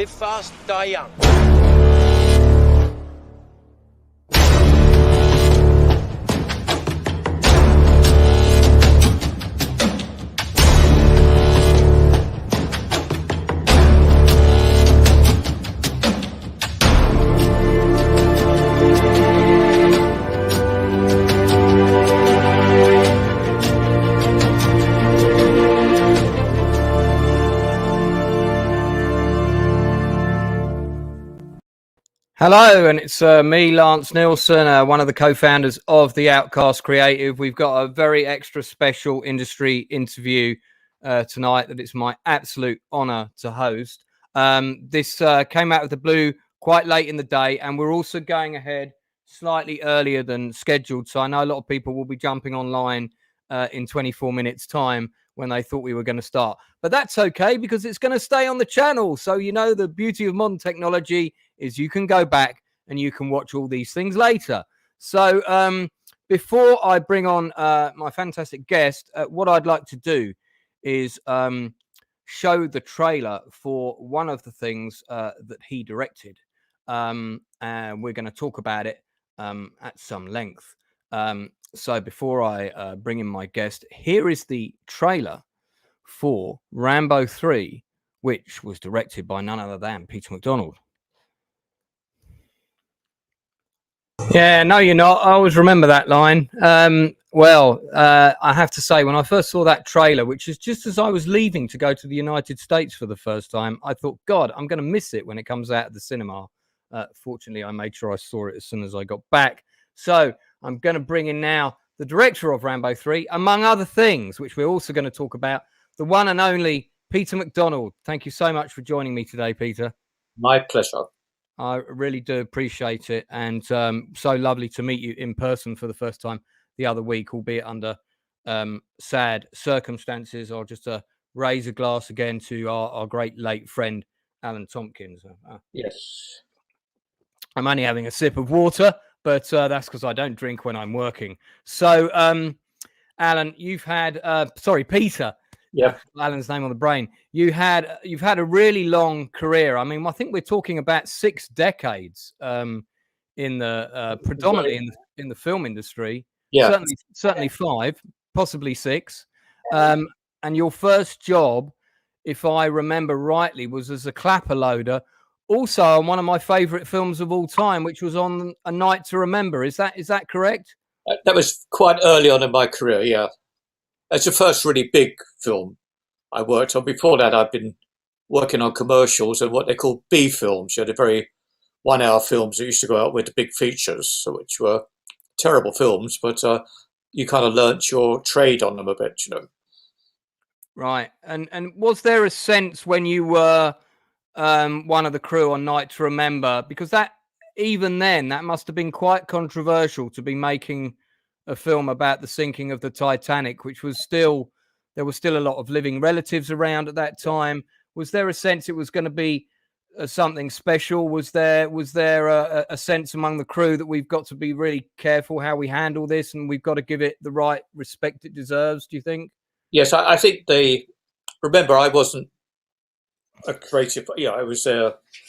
Live fast, die young. Hello, and it's me, Lance Nielsen, one of the co-founders of The Outcast Creative. We've got a very extra special industry interview tonight that it's my absolute honor to host. This came out of the blue quite late in the day, and we're also going ahead slightly earlier than scheduled. So I know a lot of people will be jumping online in 24 minutes time when they thought we were going to start. But that's okay, because it's going to stay on the channel. So, you know, the beauty of modern technology is you can go back and you can watch all these things later. So before I bring on my fantastic guest, what I'd like to do is show the trailer for one of the things that he directed. And we're going to talk about it at some length. So before I bring in my guest, here is the trailer for Rambo III, which was directed by none other than Peter MacDonald. Yeah, no, you're not. I always remember that line. I have to say, when I first saw that trailer, which is just as I was leaving to go to the United States for the first time, I thought, God, I'm going to miss it when it comes out of the cinema. Fortunately, I made sure I saw it as soon as I got back. So I'm going to bring in now the director of Rambo 3, among other things, which we're also going to talk about, the one and only Peter MacDonald. Thank you so much for joining me today, Peter. My pleasure. I really do appreciate it. And so lovely to meet you in person for the first time the other week, albeit under sad circumstances. I'll just raise a glass again to our great late friend, Alan Tompkins. Yes. I'm only having a sip of water, but that's because I don't drink when I'm working. So, Alan, you've had, Peter. Yeah, Alan's name on the brain. You've had a really long career. I mean, I think we're talking about 6 decades in the predominantly in the film industry. Yeah, certainly 5, possibly 6. And your first job, if I remember rightly, was as a clapper loader. Also, on one of my favourite films of all time, which was on A Night to Remember. Is that correct? that was quite early on in my career. Yeah. It's the first really big film I worked on. Before that, I've been working on commercials and what they call B films. You had the very 1-hour films that used to go out with the big features, which were terrible films, but you kind of learnt your trade on them a bit, you know. Right. And was there a sense when you were one of the crew on Night to Remember, because that even then that must have been quite controversial to be making a film about the sinking of the Titanic, which was there was still a lot of living relatives around at that time. Was there a sense it was going to be something special? Was there a sense among the crew that we've got to be really careful how we handle this and we've got to give it the right respect it deserves, do you think? Yes, I think remember, I wasn't a creative. Yeah, I was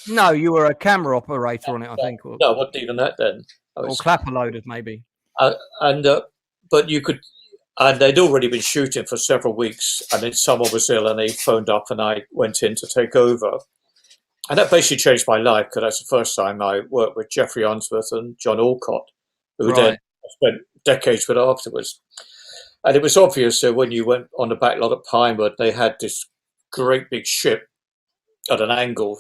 No, you were a camera operator on it, I think. No, I wasn't even that then. Or clapper loaded, maybe. But you could, and they'd already been shooting for several weeks, and then someone was ill, and they phoned up, and I went in to take over, and that basically changed my life, because that's the first time I worked with Geoffrey Unsworth and John Alcott, who then spent decades with afterwards. And it was obvious that when you went on the back lot at Pinewood, they had this great big ship at an angle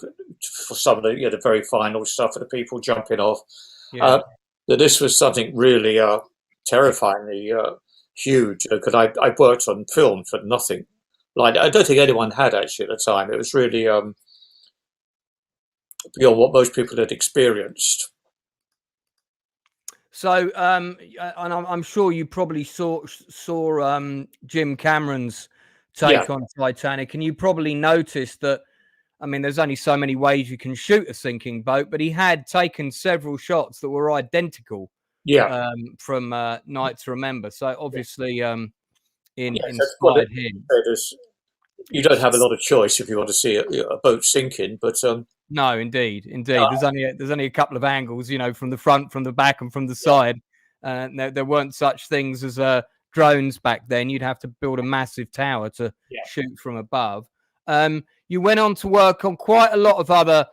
for some of the very final stuff for the people jumping off. Yeah. That this was something really terrifyingly huge, because I worked on films but nothing like I don't think anyone had actually at the time. It was really beyond what most people had experienced. So, and I'm sure you probably saw Jim Cameron's take on Titanic, and you probably noticed that. I mean, there's only so many ways you can shoot a sinking boat, but he had taken several shots that were identical. From Night to Remember. So obviously, inspired him. you don't have a lot of choice if you want to see a boat sinking. But no, indeed. There's only a couple of angles, from the front, from the back, and from the side. There weren't such things as drones back then. You'd have to build a massive tower to shoot from above. You went on to work on quite a lot of other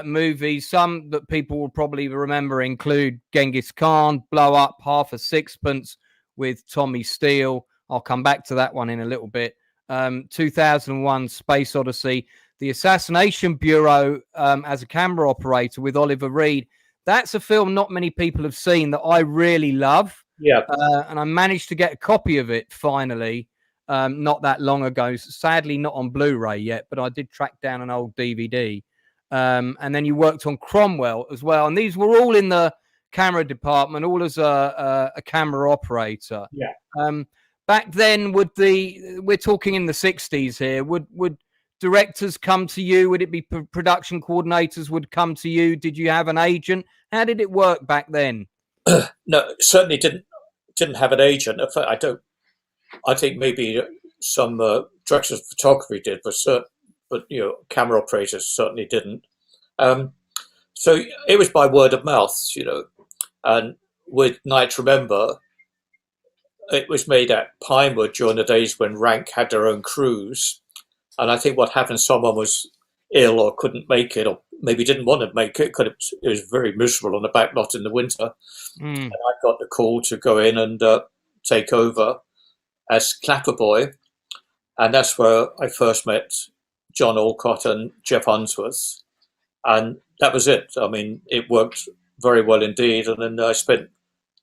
movies. Some that people will probably remember include Genghis Khan, Blow Up, Half a Sixpence with Tommy Steele. I'll come back to that one in a little bit. 2001 Space Odyssey, The Assassination Bureau as a camera operator with Oliver Reed. That's a film not many people have seen that I really love. Yeah. And I managed to get a copy of it finally not that long ago. Sadly, not on Blu-ray yet, but I did track down an old DVD. And then you worked on Cromwell as well. And these were all in the camera department, all as a camera operator. Yeah. Back then, we're talking in the 60s here, would directors come to you? Would it be production coordinators would come to you? Did you have an agent? How did it work back then? No, certainly didn't have an agent. In fact, I think maybe some directors of photography did, but camera operators certainly didn't. So it was by word of mouth, and with Night to Remember, it was made at Pinewood during the days when Rank had their own crews. And I think what happened, someone was ill or couldn't make it, or maybe didn't want to make it because it was very miserable on the back lot in the winter. And I got the call to go in and take over as clapper boy. And that's where I first met John Alcott and Geoff Unsworth. And that was it. I mean, it worked very well indeed. And then I spent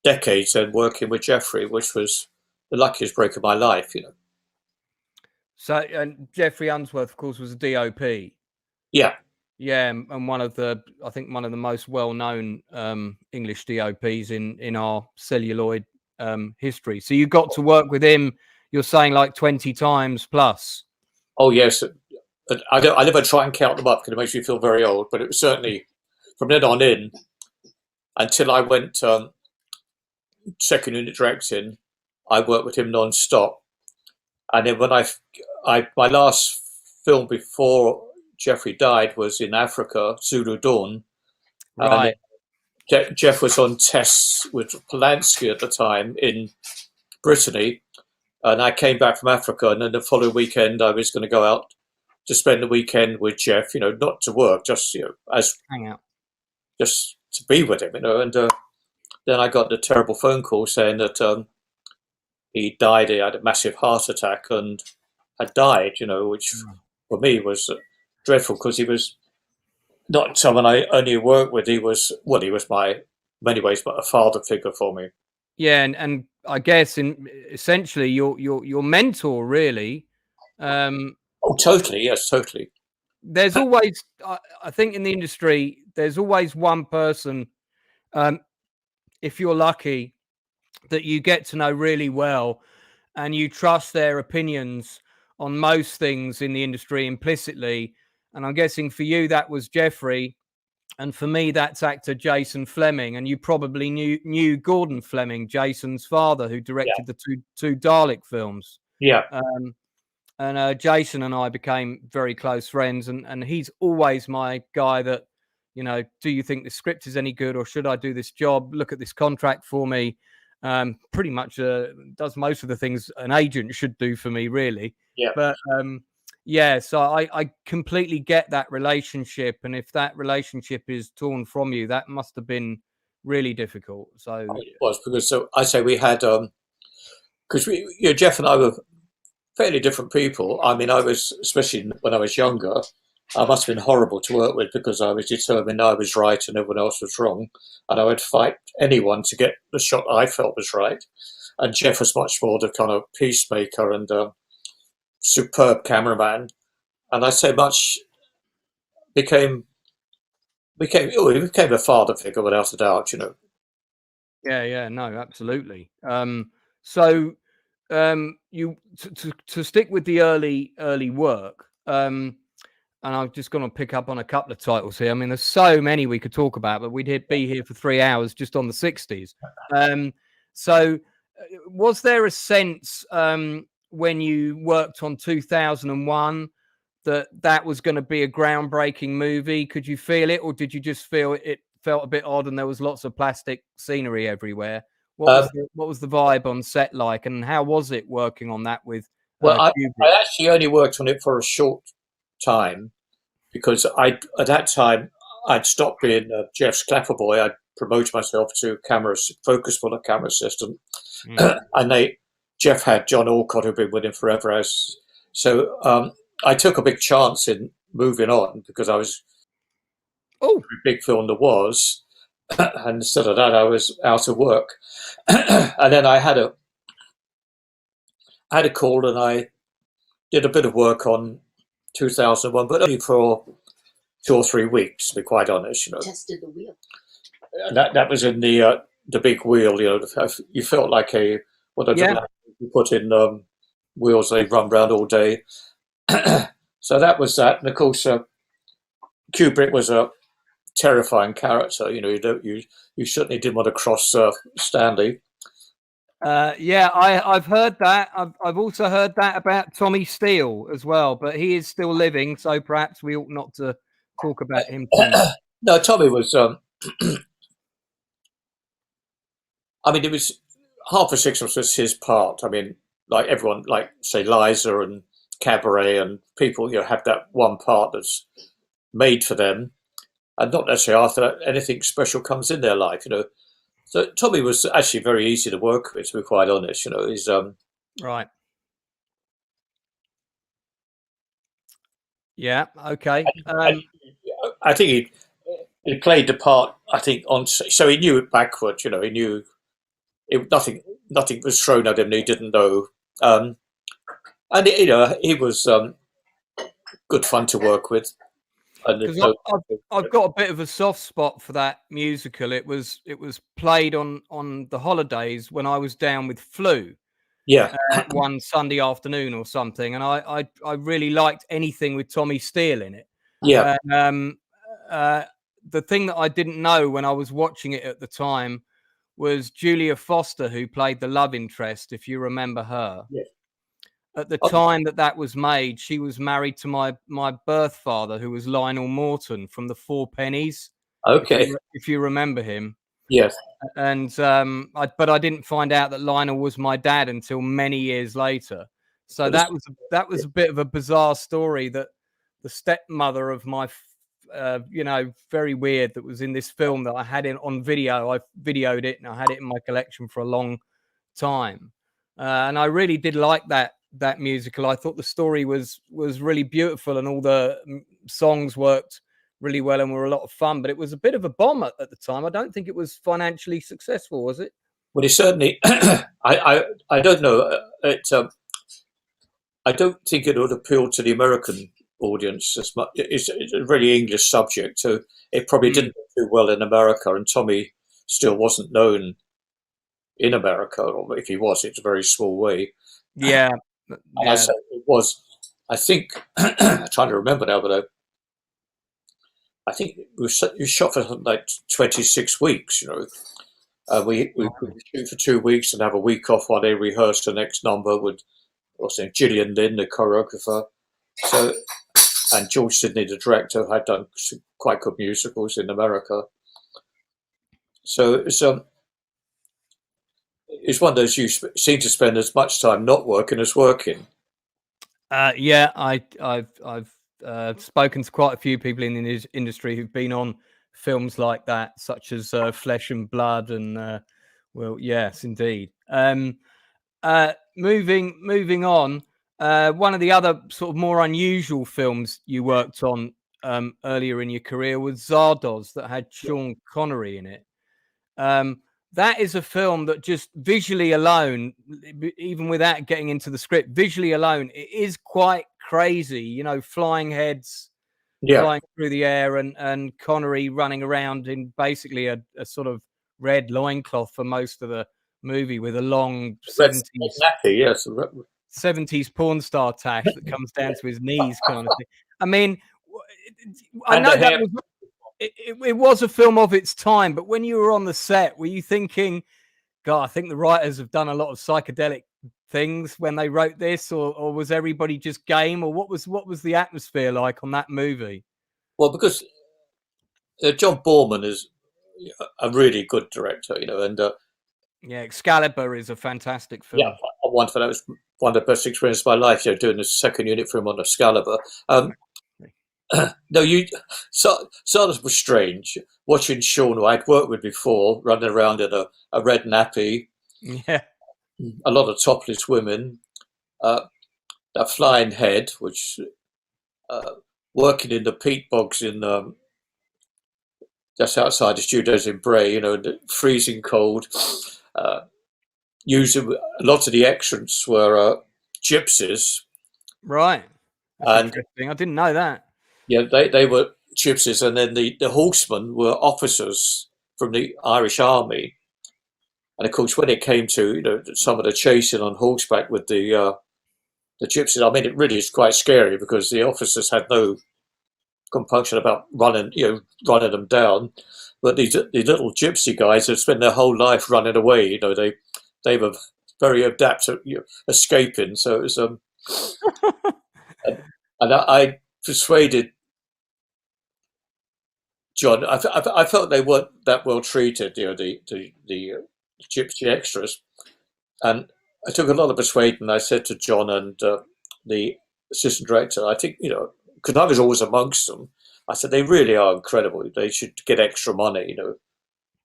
decades then working with Geoffrey, which was the luckiest break of my life, So, and Geoffrey Unsworth, of course, was a DOP. Yeah. Yeah, and I think one of the most well-known English DOPs in our celluloid history. So you got to work with him, you're saying, like 20 times plus. Oh, yes. I never try and count them up because it makes you feel very old, but it was certainly from then on in until I went second unit directing, I worked with him non-stop. And then when my last film before Geoffrey died was in Africa, Zulu Dawn. Right. And Geoff was on tests with Polanski at the time in Brittany. And I came back from Africa, and then the following weekend I was going to go out to spend the weekend with Geoff, not to work, just, as hang out, just to be with him, and then I got the terrible phone call saying that he died. He had a massive heart attack and had died, which for me was dreadful because he was not someone I only worked with. He was my, many ways, but a father figure for me. Yeah, and I guess essentially your mentor, really. Oh, totally. Yes, totally. There's always, I think, in the industry, there's always one person, if you're lucky, that you get to know really well, and you trust their opinions on most things in the industry implicitly. And I'm guessing for you that was Geoffrey, and for me that's actor Jason Flemyng. And you probably knew Gordon Flemyng, Jason's father, who directed the two Dalek films. Yeah. And Jason and I became very close friends, and he's always my guy that, do you think the script is any good, or should I do this job? Look at this contract for me. Pretty much does most of the things an agent should do for me, really. Yeah. But so I completely get that relationship, and if that relationship is torn from you, that must have been really difficult. So it was, because I say we had because Geoff and I were fairly different people. I mean, I was, especially when I was younger, I must have been horrible to work with because I was determined I was right and everyone else was wrong. And I would fight anyone to get the shot I felt was right. And Geoff was much more the kind of peacemaker and superb cameraman. And I say much became a father figure without a doubt, Yeah, no, absolutely. So you to stick with the early work, and I'm just going to pick up on a couple of titles here. I mean, there's so many we could talk about, but we'd be here for 3 hours just on the 60s. So was there a sense when you worked on 2001 that was going to be a groundbreaking movie? Could you feel it, or did you just feel it felt a bit odd and there was lots of plastic scenery everywhere? What was the vibe on set like, and how was it working on that with Well, I Kubrick? actually only worked on it for a short time because at that time I'd stopped being Jeff's clapper boy. I'd promoted myself to focus full of camera assistant, and Jeff had John Alcott, who'd been with him forever. So I took a big chance in moving on because I was a big film there was, and instead of that, I was out of work. And then I had a call, and I did a bit of work on 2001, but only for 2 or 3 weeks, to be quite honest. Tested the wheel. And that was in the big wheel. You felt like you put in wheels, they run around all day. So that was that, and of course, Kubrick was a terrifying character. You certainly didn't want to cross Stanley. I've heard that. I've also heard that about Tommy Steele as well, but he is still living, so perhaps we ought not to talk about him too much. No, Tommy was. I mean, it was Half for Six was his part. I mean, like everyone, like say Liza and Cabaret and people, have that one part that's made for them, and not necessarily after anything special comes in their life. So Tommy was actually very easy to work with, to be quite honest. He's right. Yeah. Okay. I think he played the part. I think so he knew it backwards. He knew nothing was thrown at him that he didn't know. And he was good fun to work with. I've got a bit of a soft spot for that musical. It was played on the holidays when I was down with flu. Yeah. One Sunday afternoon or something, and I really liked anything with Tommy Steele in it. Yeah. The thing that I didn't know when I was watching it at the time was Julia Foster, who played the love interest, if you remember her. Yeah. At the time that was made, she was married to my birth father, who was Lionel Morton from the Four Pennies. Okay. If you remember him. Yes. And but I didn't find out that Lionel was my dad until many years later. So that was a bit of a bizarre story, that the stepmother of my very weird, that was in this film that I had on video. I videoed it and I had it in my collection for a long time. And I really did like that musical. I thought the story was really beautiful, and all the songs worked really well and were a lot of fun, but it was a bit of a bomb at the time. I don't think it was financially successful, was it? Well, it certainly, I don't know. I don't think it would appeal to the American audience as much. It's a really English subject, so it probably didn't do well in America, and Tommy still wasn't known in America, or if he was, it's a very small way. Yeah. And I said it was, I think, I'm trying to remember now, but I think it was shot for something like 26 weeks, we shoot for 2 weeks and have a week off while they rehearsed the next number with, Gillian Lynn, the choreographer. So, and George Sidney, the director, had done some quite good musicals in America. So it's one of those you seem to spend as much time not working as working. Yeah, I've spoken to quite a few people in the industry who've been on films like that, such as Flesh and Blood, and well, yes, indeed. Moving on, one of the other sort of more unusual films you worked on earlier in your career was ZARDOZ, that had Sean Connery in it. That is a film that just visually alone, even without getting into the script, visually alone, it is quite crazy. Flying heads flying through the air, and Connery running around in basically a sort of red loincloth for most of the movie, with a long 70s porn star tash that comes down to his knees kind of thing. I mean, I know that was... It was a film of its time, but when you were on the set, were you thinking, God, I think the writers have done a lot of psychedelic things when they wrote this, or was everybody just game, or what was the atmosphere like on that movie? Well, because John Borman is a really good director, and Yeah, Excalibur is a fantastic yeah, film. that was one of the best experiences of my life. Doing the second unit film on Excalibur. No, ZARDOZ was strange. Watching Sean, who I'd worked with before, running around in a red nappy, Yeah, a lot of topless women, that flying head, which working in the peat bogs in just outside the studios in Bray, the freezing cold. Usually, lots of the extras were gypsies. right. That's And interesting. I didn't know that. yeah, they were gypsies, and then the horsemen were officers from the Irish Army. And of course, when it came to some of the chasing on horseback with the gypsies, I mean, it really is quite scary because the officers had no compunction about running them down. But these little gypsy guys have spent their whole life running away. They were very adept at escaping. So it was and I persuaded John. I felt they weren't that well treated. The gypsy extras, and I took a lot of persuading. I said to John and the assistant director, I think because I was always amongst them. I said they really are incredible. They should get extra money.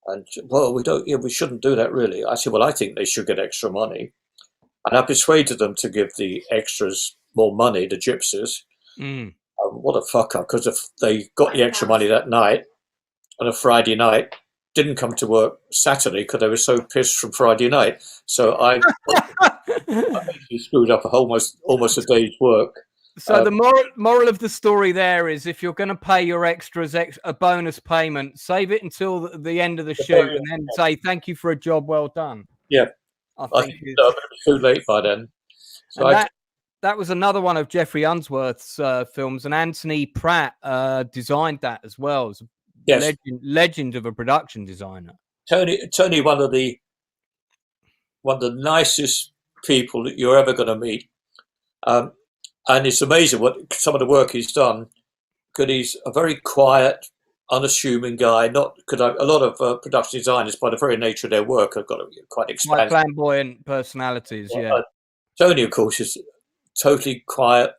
And well, we don't. We shouldn't do that really. I said, well, I think they should get extra money, and I persuaded them to give the extras more money, the gypsies. What a fuck up! Because if they got the extra money that night on a Friday night, didn't come to work Saturday because they were so pissed from Friday night. So I basically screwed up almost a day's work. So the moral of the story there is, if you're going to pay your extras a bonus payment, save it until the end of the shoot, and then say thank you for a job well done. Yeah, I think it was too late by then. So that was another one of Geoffrey Unsworth's films, and Anthony Pratt designed that as well. As a legend of a production designer. Tony, one of the nicest people that you're ever going to meet. And it's amazing what some of the work he's done, because he's a very quiet, unassuming guy. Not because a lot of production designers, by the very nature of their work, have got quite expansive, flamboyant personalities. Yeah. Tony, of course, is totally quiet,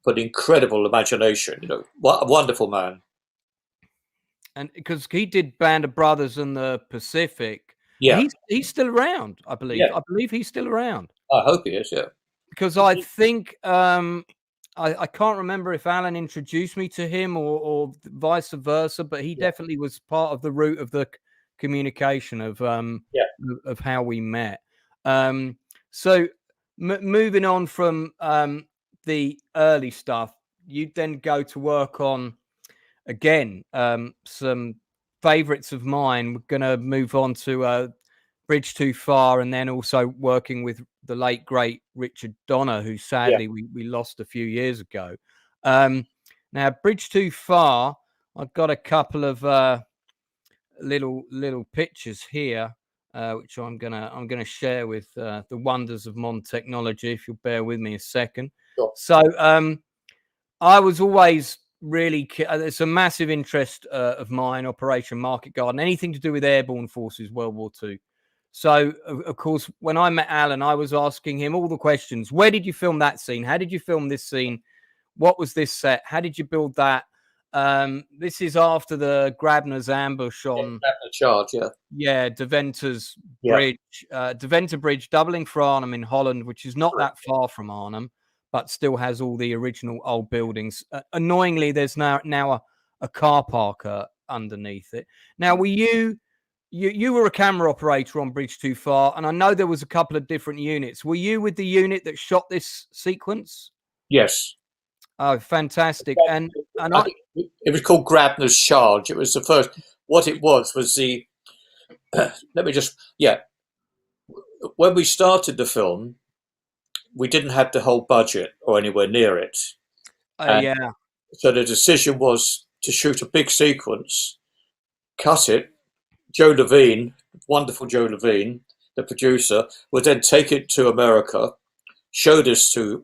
but incredible imagination. What a wonderful man. And because he did Band of Brothers and the Pacific, yeah, he's still around. I believe. Yeah. I believe he's still around. I hope he is. Yeah. Because I think I can't remember if Alan introduced me to him or vice versa, but he definitely was part of the root of the communication of how we met. So moving on from the early stuff, you then go to work on again some favorites of mine. We're going to move on to Bridge Too Far, and then also working with the late great Richard Donner, who sadly we lost a few years ago. Now, Bridge Too Far, I've got a couple of little pictures here, which I'm gonna share with the wonders of modern technology. If you'll bear with me a second. Sure. So I was always really it's a massive interest of mine, Operation Market Garden, anything to do with airborne forces, World War II. So, of course, when I met Alan, I was asking him all the questions. Where did you film that scene? How did you film this scene? What was this set? How did you build that? This is after the Grabners ambush on Grabners Charge, yeah, Deventer's Bridge, Deventer Bridge, doubling for Arnhem in Holland, which is not that far from Arnhem, but still has all the original old buildings. Annoyingly, there's now a car park underneath it. Now, were you were a camera operator on Bridge Too Far, and I know there was a couple of different units. Were you with the unit that shot this sequence? Yes. Oh, fantastic! And it was called Grabners Charge. It was the first. What it was the. Let me just When we started the film, we didn't have the whole budget or anywhere near it. So the decision was to shoot a big sequence, cut it. Joe Levine, wonderful Joe Levine, the producer, would then take it to America, show this to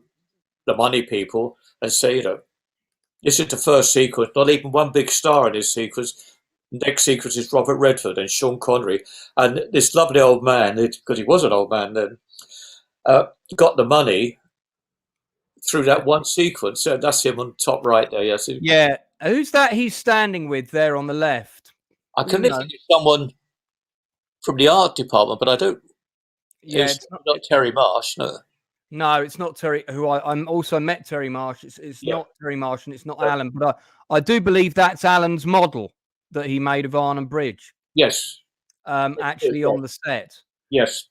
the money people, and say, this is the first sequence, not even one big star in this sequence. Next sequence is Robert Redford and Sean Connery. And this lovely old man, because he was an old man then, got the money through that one sequence. So that's him on top right there. Yes. Yeah. Who's that he's standing with there on the left? I can think it's someone from the art department, but I don't. Yeah, it's not Terry Marsh, no. No, it's not Terry. I'm also met Terry Marsh. It's not Terry Marsh, and it's not Alan. But I do believe that's Alan's model that he made of Arnhem Bridge. Yes. Actually on the set. Yes.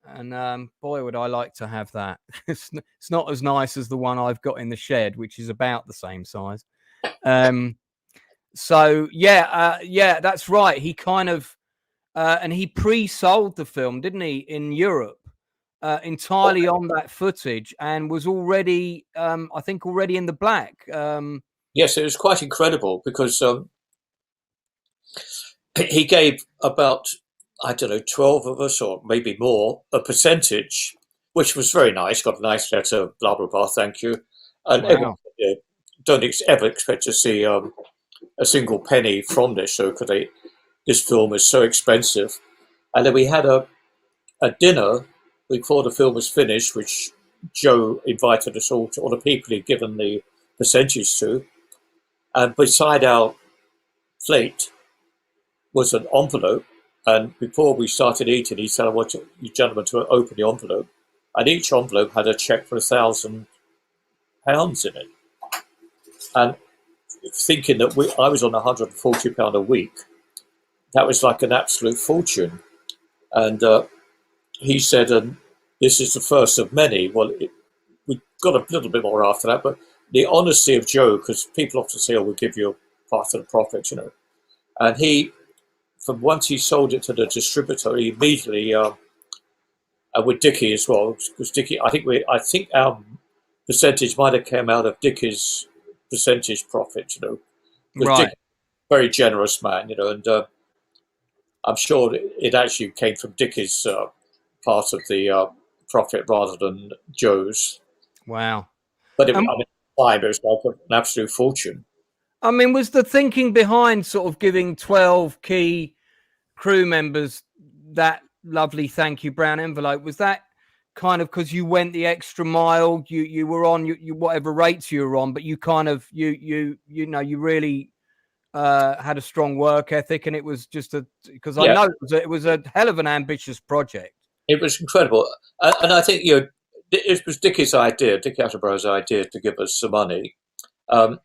And boy, would I like to have that. It's not as nice as the one I've got in the shed, which is about the same size. So yeah, that's right. He kind of and he pre-sold the film, didn't he, in Europe, entirely on that footage, and was already, I think, already in the black. Yes, it was quite incredible because he gave about, I don't know, 12 of us or maybe more a percentage, which was very nice. Got a nice letter, blah blah blah, thank you. And Wow. don't ever expect to see a single penny from this show because this film is so expensive. And then we had a dinner before the film was finished, which Joe invited us all the people he'd given the percentage to. And beside our plate was an envelope. And before we started eating, he said, I want you gentlemen to open the envelope. And each envelope had a check for £1,000 in it. And thinking that I was on £140 a week, that was like an absolute fortune. And he said, this is the first of many. Well, we got a little bit more after that, but the honesty of Joe, because people often say, we'll give you a part of the profit, And he, from once he sold it to the distributor, he immediately, with Dickie as well, because Dickie, I think our percentage might have come out of Dickie's percentage profit, Right. Dick, very generous man, and I'm sure it actually came from Dickie's part of the profit rather than Joe's. Wow. But it was like an absolute fortune. I mean, was the thinking behind sort of giving 12 key crew members that lovely thank you brown envelope, was that kind of because you went the extra mile, you were on you whatever rates you were on, but you kind of you really had a strong work ethic, and it was just because I know it was a hell of an ambitious project. It was incredible, and I think it was Dickie Attenborough's idea to give us some money, and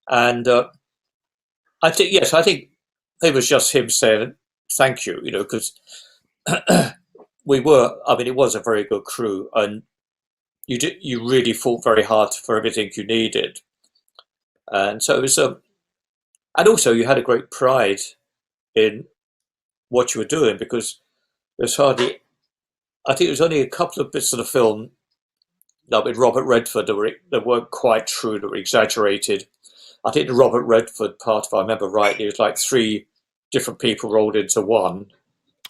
I think it was just him saying thank you, because we were. I mean, it was a very good crew, and you really fought very hard for everything you needed, and so it was. And also, you had a great pride in what you were doing because there's hardly. I think there was only a couple of bits of the film, like with Robert Redford, that weren't quite true, that were exaggerated. I think the Robert Redford part, if I remember rightly, it was like 3 different people rolled into one.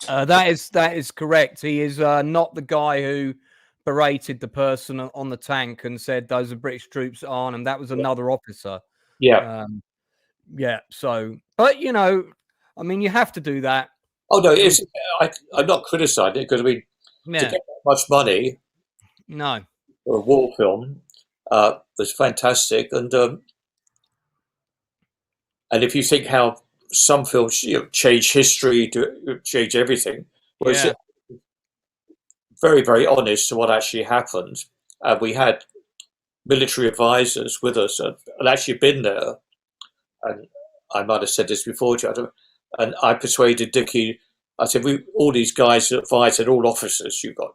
That is correct. He is not the guy who berated the person on the tank and said those are British troops on, and that was another officer. Yeah. Yeah. So, but I mean, you have to do that. Oh no, I'm not criticising it because to get that much money, for a war film, was fantastic, and if you think how some films change history, to change everything, whereas very, very honest to what actually happened. We had military advisors with us and actually been there, and I might have said this before, and I persuaded Dickie. I said, all these guys advised, and all officers you got,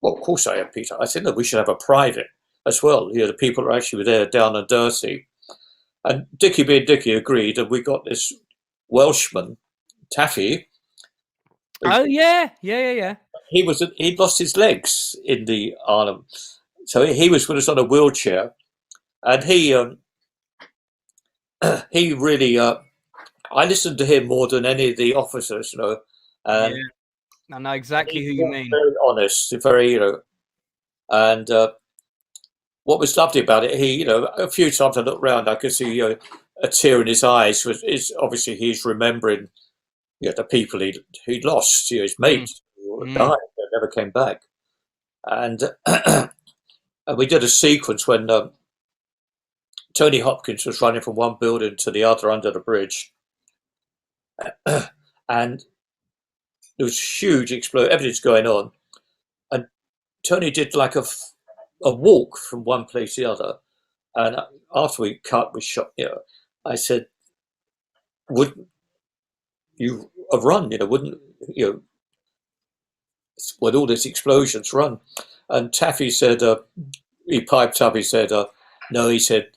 Well, of course I have, Peter. I said, no, we should have a private as well. The people who actually were there down and dirty. And Dickie being Dickie agreed, and we got this Welshman, Taffy. Oh, yeah. He'd lost his legs in the Arnhem. So he was with us on a wheelchair, and he really, I listened to him more than any of the officers, and I know exactly who you Very, mean. very honest, very, and what was lovely about it, he, a few times I looked around, I could see, a tear in his eyes. Is obviously he's remembering, the people he'd lost, his mates who died, they never came back, and and we did a sequence when Tony Hopkins was running from one building to the other under the bridge, and there was huge explosion, everything's going on, and Tony did like a walk from one place to the other, and after we shot, I said, "Would you have run? Wouldn't you? With all these explosions, run?" And Taffy said, he piped up. He said, "No." He said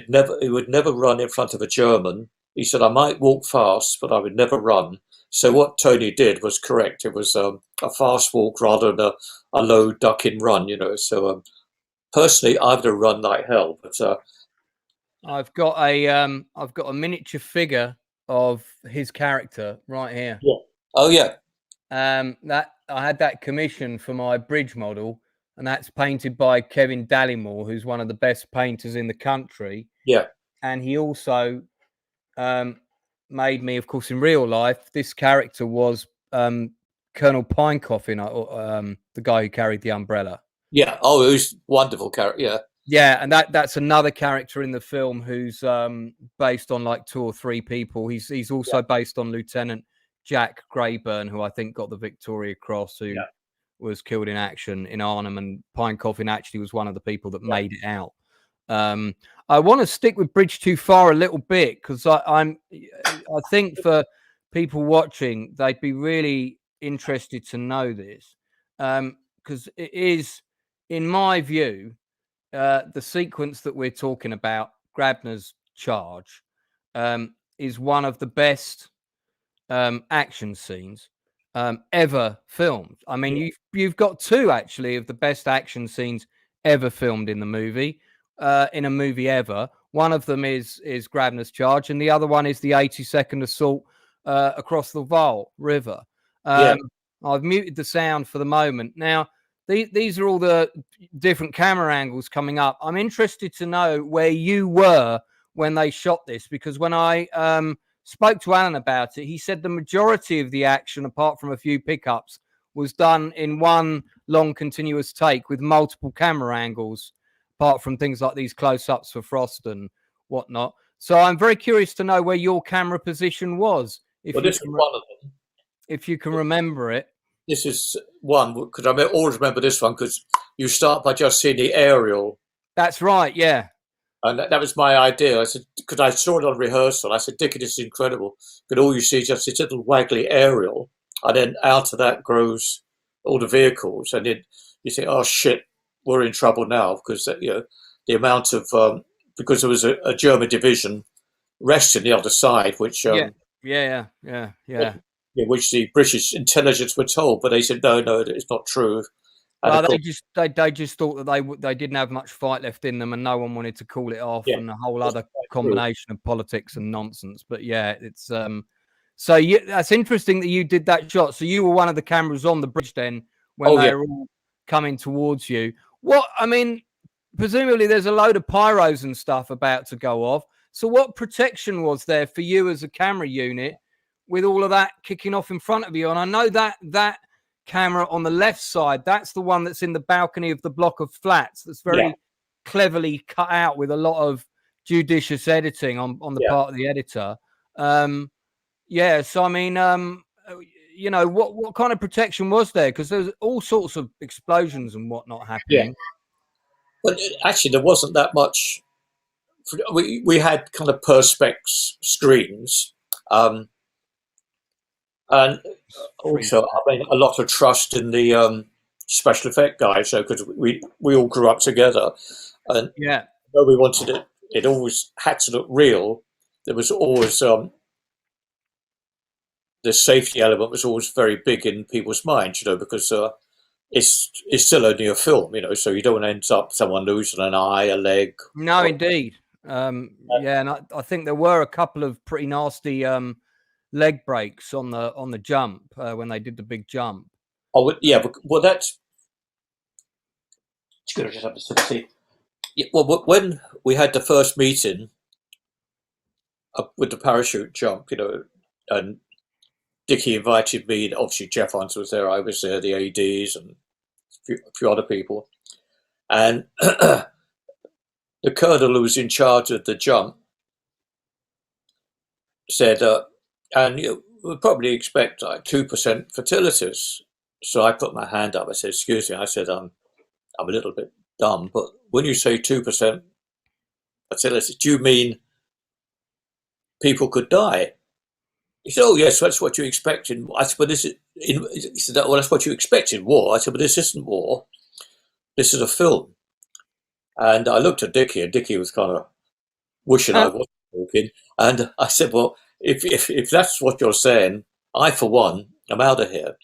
never. He would never run in front of a German. He said, "I might walk fast, but I would never run." So what Tony did was correct. It was a fast walk rather than a low ducking run. So personally, I would have run like hell, but. I've got a miniature figure of his character right here. Yeah. Oh yeah. That I had that commissioned for my bridge model, and that's painted by Kevin Dallimore, who's one of the best painters in the country. Yeah. And he also made me, of course, in real life. This character was Colonel Pinecoffin, the guy who carried the umbrella. Yeah. Oh, it was wonderful character. Yeah. Yeah, and that's another character in the film who's based on like 2 or 3 people. He's also based on Lieutenant Jack Grayburn, who I think got the Victoria Cross, who was killed in action in Arnhem, and Pinecoffin actually was one of the people that made it out. I want to stick with Bridge Too Far a little bit because I think for people watching, they'd be really interested to know this because it is, in my view, the sequence that we're talking about, Grabners Charge, is one of the best action scenes ever filmed. I mean, you've got 2 actually of the best action scenes ever filmed in the movie, in a movie ever. One of them is Grabners Charge, and the other one is the 82nd assault across the Vaal River. I've muted the sound for the moment. Now, these are all the different camera angles coming up. I'm interested to know where you were when they shot this, because when I spoke to Alan about it, he said the majority of the action, apart from a few pickups, was done in one long continuous take with multiple camera angles, apart from things like these close-ups for Frost and whatnot. So I'm very curious to know where your camera position was. This is one of them. If you can remember it. This is one, because I always remember this one, because you start by just seeing the aerial. That's right, yeah. And that was my idea. I said, because I saw it on rehearsal, I said, "Dick, this is incredible." But all you see is just this little waggly aerial. And then out of that grows all the vehicles. And then you think, "Oh, shit, we're in trouble now." Because, the amount of, because there was a German division resting the other side, which... Yeah. which the British intelligence were told, but they said no, it's not true. Well, they just thought that they didn't have much fight left in them, and no one wanted to call it off, and a whole other combination of politics and nonsense. But yeah, it's so that's interesting that you did that shot. So you were one of the cameras on the bridge then when they were all coming towards you. What I mean, presumably there's a load of pyros and stuff about to go off. So what protection was there for you as a camera unit with all of that kicking off in front of you? And I know that camera on the left side, that's the one that's in the balcony of the block of flats. That's very cleverly cut out with a lot of judicious editing on the part of the editor. So I mean, what kind of protection was there? Because there's all sorts of explosions and whatnot happening. But actually, there wasn't that much. We had kind of perspex screens. And also, I mean, a lot of trust in the special effect guys, because we all grew up together, and though we wanted it always had to look real. There was always the safety element was always very big in people's minds, because it's still only a film, so you don't want to end up someone losing an eye, a leg. No, indeed. And I think there were a couple of pretty nasty leg breaks on the jump when they did the big jump. Oh yeah, well that's. Yeah, well, when we had the first meeting with the parachute jump, and Dickie invited me. Obviously, Jeff Hunt was there. I was there. The ADs and a few other people, and the colonel who was in charge of the jump said, and we'll probably expect like 2% fatalities. So I put my hand up. I said, "Excuse me." I said, I'm a little bit dumb, but when you say 2% fatalities, do you mean people could die? He said, "Oh yes, that's what you expect in." I said, "But this is in." He said, "Well, that's what you expect in war." I said, "But this isn't war. This is a film." And I looked at Dickie, and Dickie was kind of wishing I wasn't talking. And I said, "Well, if that's what you're saying, I for one am out of here."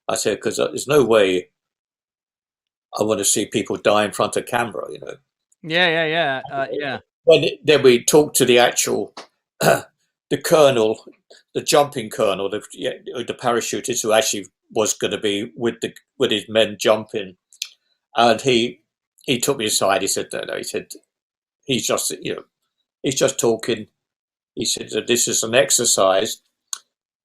I said, "Because there's no way I want to see people die in front of camera, Yeah. Then we talked to the actual the colonel, the jumping colonel, the parachutist who actually was going to be with his men jumping, and he took me aside. He said, "No." He said, "He's just talking." He said, "This is an exercise."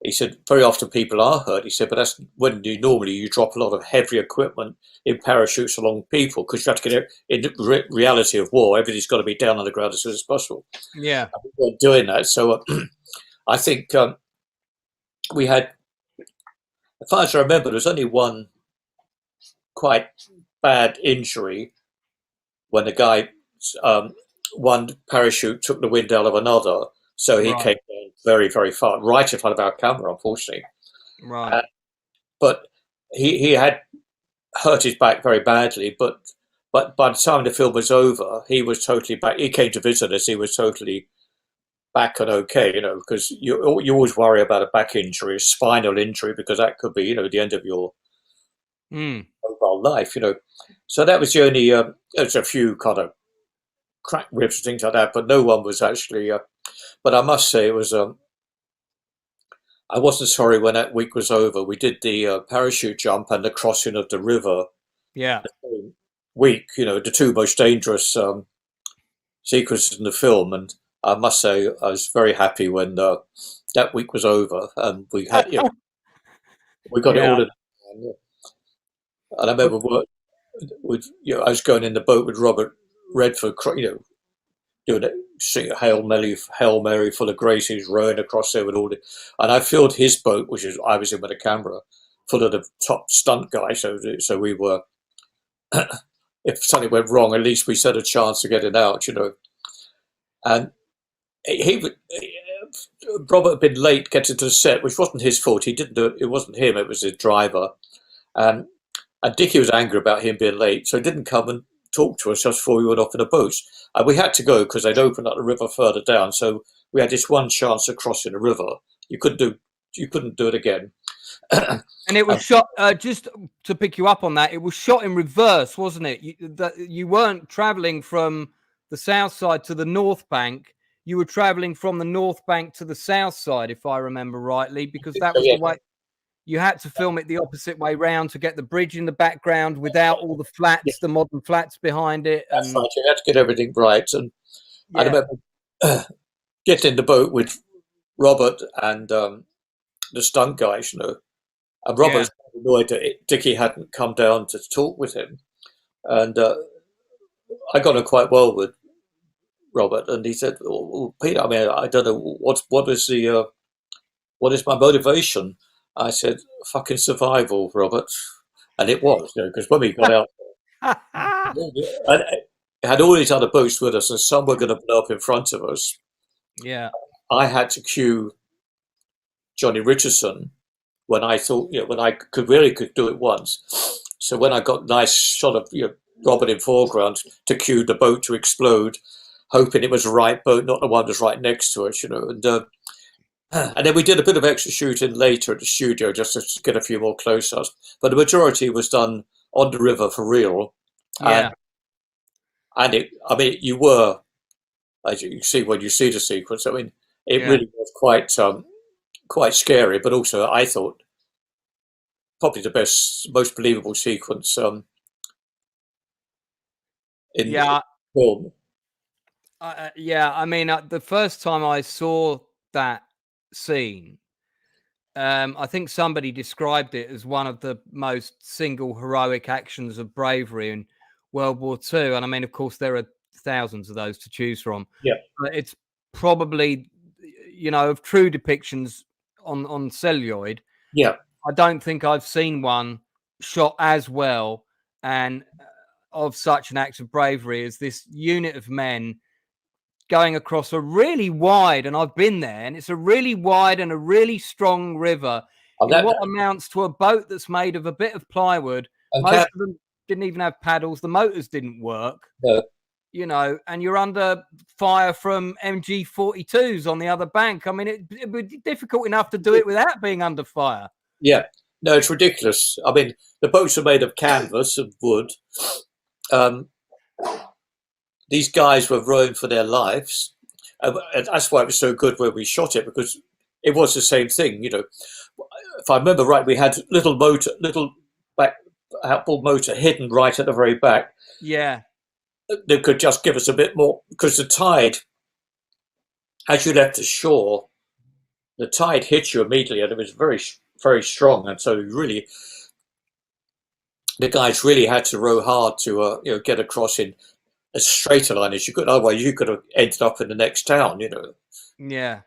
He said, "Very often people are hurt." He said, "But that's when you drop a lot of heavy equipment in parachutes along people, because you have to get it in the reality of war. Everything's got to be down on the ground as soon as possible." Yeah. And we weren't doing that. So I think we had, as far as I remember, there was only one quite bad injury when the guy, one parachute took the wind out of another. So he came down very, very far, right in front of our camera, unfortunately. Right. But he had hurt his back very badly. But by the time the film was over, he was totally back. He came to visit us. He was totally back and okay, because you always worry about a back injury, a spinal injury, because that could be, the end of your mobile life, So that was the only, there's a few kind of cracked ribs and things like that, but no one was actually, but I must say it was, I wasn't sorry when that week was over. We did the parachute jump and the crossing of the river. Yeah. The same week, the two most dangerous sequences in the film, and I must say I was very happy when that week was over and we had, we got it all in. And I remember I was going in the boat with Robert Redford, doing it, singing Hail Mary, full of grace. He was rowing across there with all and I filled his boat, which is I was in with a camera, full of the top stunt guys. So we were, if something went wrong, at least we had a chance of getting out, And Robert had been late getting to the set, which wasn't his fault. He didn't do it. It wasn't him. It was his driver. And Dickie was angry about him being late, so he didn't come and talk to us just before we went off in a boat. And we had to go because they'd opened up the river further down. So we had this one chance of crossing the river. You couldn't do it again. And it was shot, just to pick you up on that, it was shot in reverse, wasn't it? You weren't traveling from the south side to the north bank. You were traveling from the north bank to the south side, if I remember rightly, because that was the way. You had to film it the opposite way round to get the bridge in the background without all the flats, the modern flats behind it. That's right. You had to get everything right. And I remember getting in the boat with Robert and the stunt guys, And Robert was annoyed that Dickie hadn't come down to talk with him. And I got on quite well with Robert. And he said, "Well, Peter, I mean, I don't know, what is my motivation?" I said, "Fucking survival, Robert." And it was, because when we got out, and had all these other boats with us, and some were going to blow up in front of us. Yeah. I had to cue Johnny Richardson when I thought, when I could do it once. So when I got nice shot of Robert in foreground to cue the boat to explode, hoping it was the right boat, not the one that's right next to us, And then we did a bit of extra shooting later at the studio just to get a few more close-ups. But the majority was done on the river for real. Yeah. And you were, as you see when you see the sequence, it really was quite quite scary, but also I thought probably the most believable sequence in the film. Yeah, I mean, the first time I saw that scene, I think somebody described it as one of the most single heroic actions of bravery in World War II. And I mean, of course, there are thousands of those to choose from. Yeah. But it's probably, of true depictions on celluloid. Yeah. I don't think I've seen one shot as well and of such an act of bravery as this unit of men going across a really wide, and I've been there, and it's a really wide and a really strong river in what amounts to a boat that's made of a bit of plywood. Most of them didn't even have paddles. The motors didn't work. No. And you're under fire from MG-42s on the other bank. I mean, it would be difficult enough to do it without being under fire. Yeah. No, it's ridiculous. I mean, the boats are made of canvas and wood. These guys were rowing for their lives. And that's why it was so good when we shot it, because it was the same thing. If I remember right, we had little back outboard motor hidden right at the very back. Yeah. That could just give us a bit more, because the tide, as you left the shore, the tide hit you immediately, and it was very, very strong. And so the guys really had to row hard to get across in as straight a line as you could. Otherwise, you could have ended up in the next town. Yeah.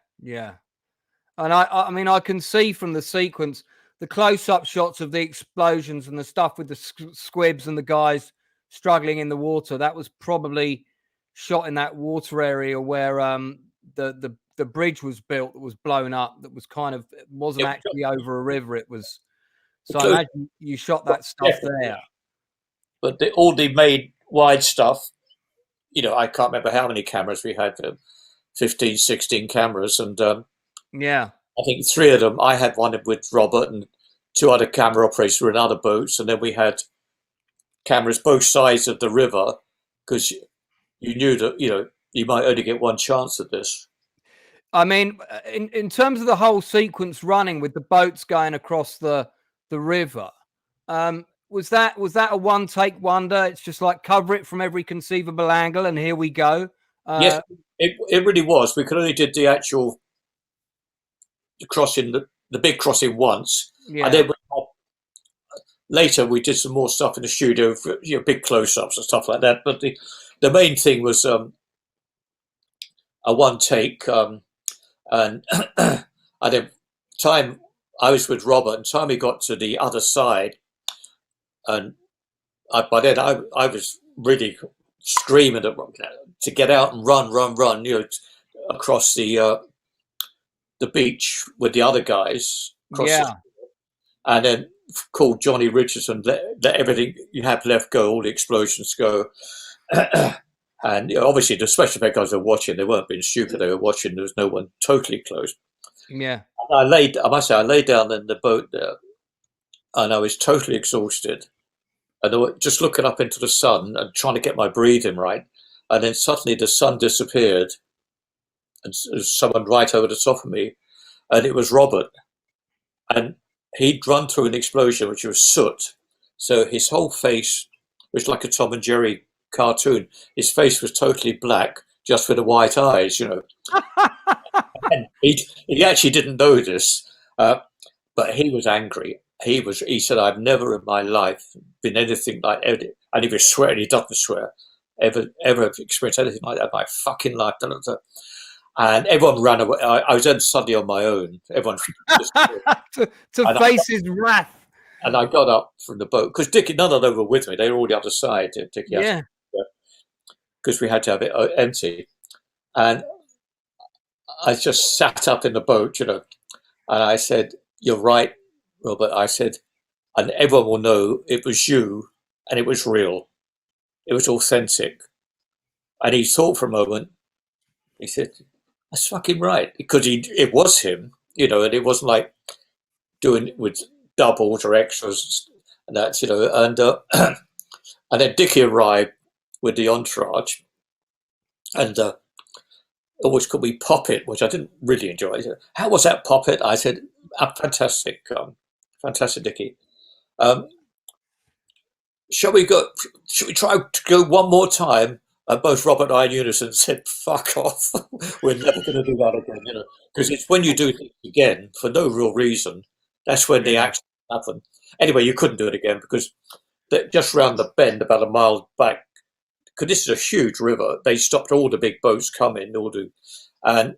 And I mean, I can see from the sequence, the close-up shots of the explosions and the stuff with the squibs and the guys struggling in the water. That was probably shot in that water area where the bridge was built that was blown up. That was it wasn't actually over a river. It was. So I imagine you shot that stuff there. But all the made wide stuff, I can't remember how many cameras we had, 15, 16 cameras. And I think 3 of them, I had one with Robert, and 2 other camera operators were in other boats. And then we had cameras both sides of the river, because you knew that, you might only get one chance at this. I mean, in terms of the whole sequence running with the boats going across the river, was that a one-take wonder? It's just like cover it from every conceivable angle, and here we go. Yes, it really was. We could only did the actual crossing, the big crossing once, and then later we did some more stuff in the studio, big close-ups and stuff like that. But the main thing was a one take, and then time I was with Robert, and time he got to the other side, and by then I was really screaming to get out and run, across the beach with the other guys. And then called Johnny Richardson, let everything you have left go, all the explosions go. And obviously the special effect guys were watching. They weren't being stupid. They were watching. There was no one totally close. Yeah. And I must say, I lay down in the boat there, and I was totally exhausted. And just looking up into the sun and trying to get my breathing right. And then suddenly the sun disappeared, and someone right over the top of me, and it was Robert. And he'd run through an explosion, which was soot. So his whole face was like a Tom and Jerry cartoon. His face was totally black, just with the white eyes, And he actually didn't know this, but he was angry. He said, "I've never in my life been anything like," and he was swearing. He doesn't swear, ever experienced anything like that in my fucking life. And everyone ran away. I was then suddenly on my own. Everyone just, to face his wrath. And I got up from the boat, because Dickie, none of them were with me. They were all the other side. Dickie, because we had to have it empty. And I just sat up in the boat, and I said, "You're right, Robert." I said, "And everyone will know it was you, and it was real. It was authentic." And he thought for a moment. He said, "That's fucking right," because it was him, and it wasn't like doing it with doubles or extras and that, and and then Dickie arrived with the entourage, and always called me Poppet, which I didn't really enjoy. He said, "How was that, Poppet?" I said, "Fantastic, fantastic, Dickie. Um, shall we go? Should we try to go one more time?" And both Robert and I in unison said, "Fuck off! We're never going to do that again." You know, because it's when you do things again for no real reason, that's when the action happens. Anyway, you couldn't do it again because just round the bend, about a mile back, because this is a huge river, they stopped all the big boats coming, and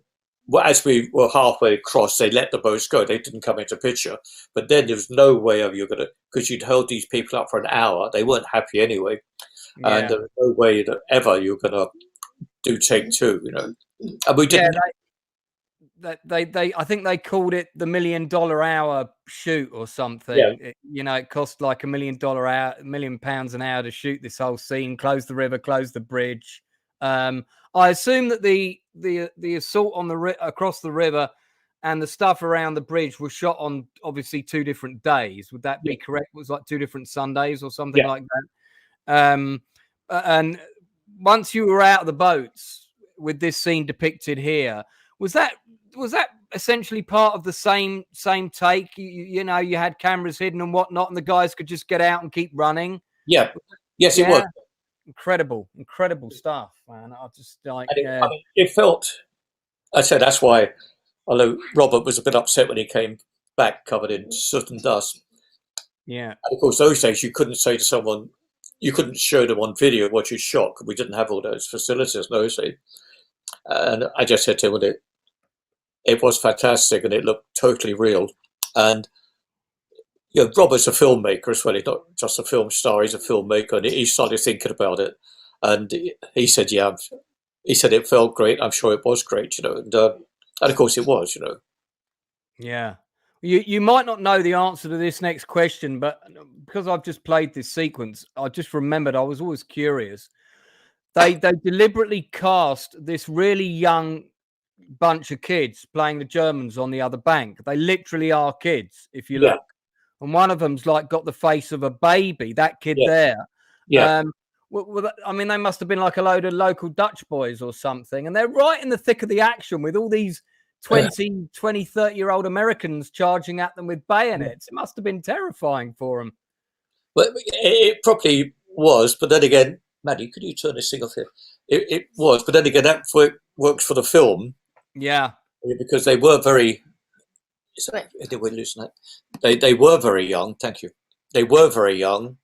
as we were halfway across, they let the boats go. They didn't come into picture. But then there was no way of you going to, because you'd held these people up for an hour. They weren't happy anyway. Yeah. And there was no way that ever you were going to do take two, you know. And we didn't. They I think they called it the $1 million hour shoot or something. Yeah. It cost like $1 million hour, £1 million an hour to shoot this whole scene, close the river, close the bridge. I assume that the assault on across the river and the stuff around the bridge was shot on obviously 2 different days. Would that be correct? It was like 2 different Sundays or something like that. And once you were out of the boats with this scene depicted here, was that essentially part of the same take? You know, you had cameras hidden and whatnot, and the guys could just get out and keep running. Yeah. Yes, it was. Incredible stuff, man. I just like. I mean, it felt. I said that's why. Although Robert was a bit upset when he came back covered in soot and dust. Yeah. And of course, those days you couldn't say to someone, you couldn't show them on video what you shot. We didn't have all those facilities those days. And I just said to him, well, it was fantastic and it looked totally real. And Robert's a filmmaker as well. He's not just a film star; he's a filmmaker, and he started thinking about it. And he said, "Yeah," he said it felt great. I'm sure it was great, and of course it was, Yeah. You might not know the answer to this next question, but because I've just played this sequence, I just remembered I was always curious. They deliberately cast this really young bunch of kids playing the Germans on the other bank. They literally are kids, if you look. And one of them's like got the face of a baby, that kid there. Yeah. I mean, they must have been like a load of local Dutch boys or something. And they're right in the thick of the action with all these 20, 30-year-old Americans charging at them with bayonets. It must have been terrifying for them. Well, it probably was. But then again, Maddie, could you turn this thing off here? It was. But then again, that works for the film. Yeah. Because they were very... We're losing that. They were very young. Thank you. They were very young,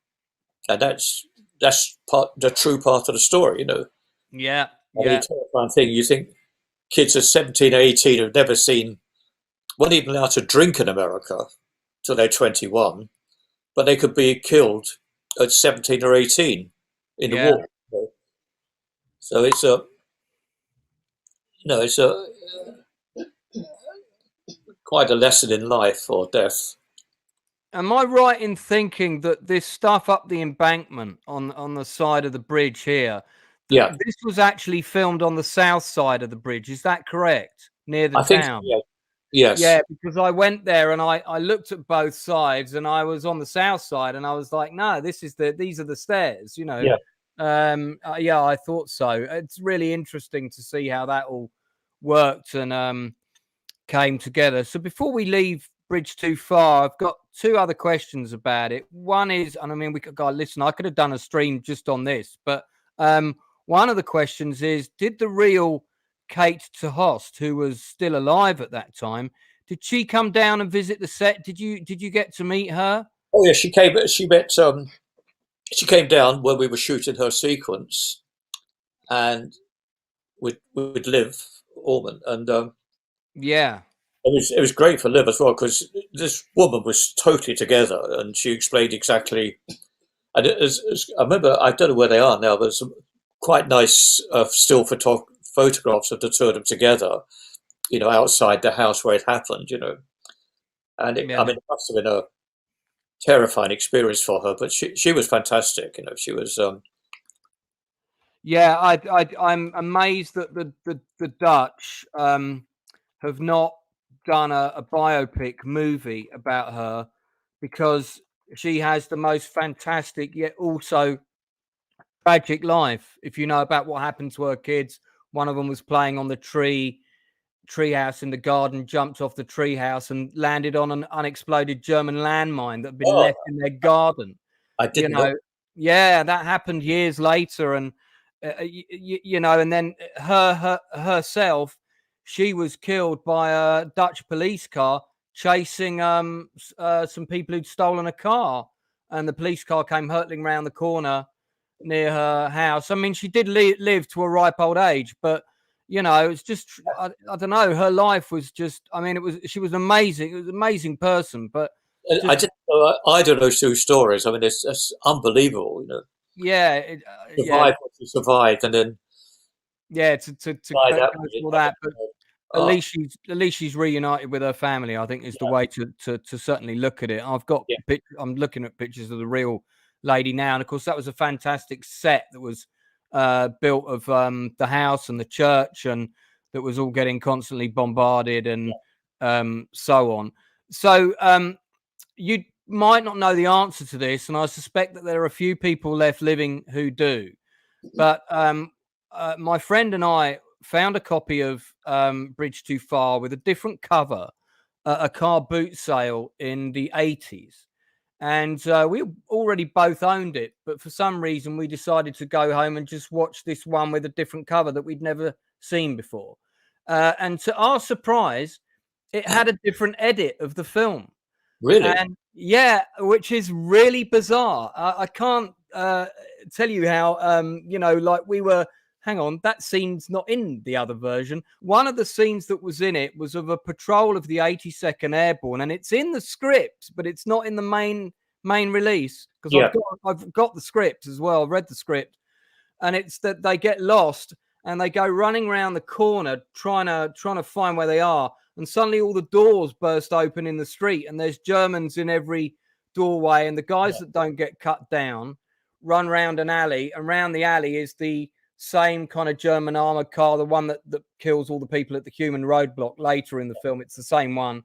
and that's the true part of the story. Yeah. The terrifying thing. You think kids of 17, 18 who've never seen, weren't even allowed to drink in America till they're 21, but they could be killed at 17 or 18 in the war. So it's quite a lesson in life or death. Am I right in thinking that this stuff up the embankment on the side of the bridge here, this was actually filmed on the south side of the bridge? Is that correct? Near the town? Yes. Yeah, because I went there and I looked at both sides, and I was on the south side, and I was like, no, these are the stairs, Yeah, I thought so. It's really interesting to see how that all worked and came together. So before we leave Bridge Too Far, I've got 2 other questions about it. One is, and I mean, we could go listen. I could have done a stream just on this, but one of the questions is: did the real Kate Ter Host, who was still alive at that time, did she come down and visit the set? Did you get to meet her? Oh yeah, she came. She came down when we were shooting her sequence, and with Liv Orman, and it was great for Liv as well, because this woman was totally together, and she explained exactly. And I remember, I don't know where they are now, but some quite nice still photographs of the 2 of them together, outside the house where it happened, And it must have been a terrifying experience for her, but she was fantastic. She was. I'm amazed that the Dutch have not done a biopic movie about her, because she has the most fantastic yet also tragic life. If you know about what happened to her kids, one of them was playing on the treehouse in the garden, jumped off the treehouse and landed on an unexploded German landmine that had been left in their garden. I didn't know. Yeah, that happened years later, and and then herself, she was killed by a Dutch police car chasing some people who'd stolen a car, and the police car came hurtling around the corner near her house. I mean, she did live to a ripe old age, but it's just I don't know. Her life was just. I mean, she was amazing. It was an amazing person, but I don't know two stories. I mean, it's unbelievable. Yeah, survived, and then to go through all that, but at least she's reunited with her family. I think is the way to certainly look at it. I'm looking at pictures of the real lady now, and of course that was a fantastic set that was built of the house and the church, and that was all getting constantly bombarded and so on. So you might not know the answer to this, and I suspect that there are a few people left living who do. But my friend and I found a copy of Bridge Too Far with a different cover at a car boot sale in the 80s. And we already both owned it, but for some reason we decided to go home and just watch this one with a different cover that we'd never seen before. And to our surprise, it had a different edit of the film. Really? And yeah, which is really bizarre. I can't tell you how, like we were, hang on, that scene's not in the other version. One of the scenes that was in it was of a patrol of the 82nd Airborne, and it's in the script, but it's not in the main release, because I've got the script as well. I've read the script, and it's that they get lost and they go running around the corner trying to find where they are, and suddenly all the doors burst open in the street, and there's Germans in every doorway, and the guys that don't get cut down run round an alley, and round the alley is the same kind of German armored car, the one that kills all the people at the human roadblock later in the film. It's the same one,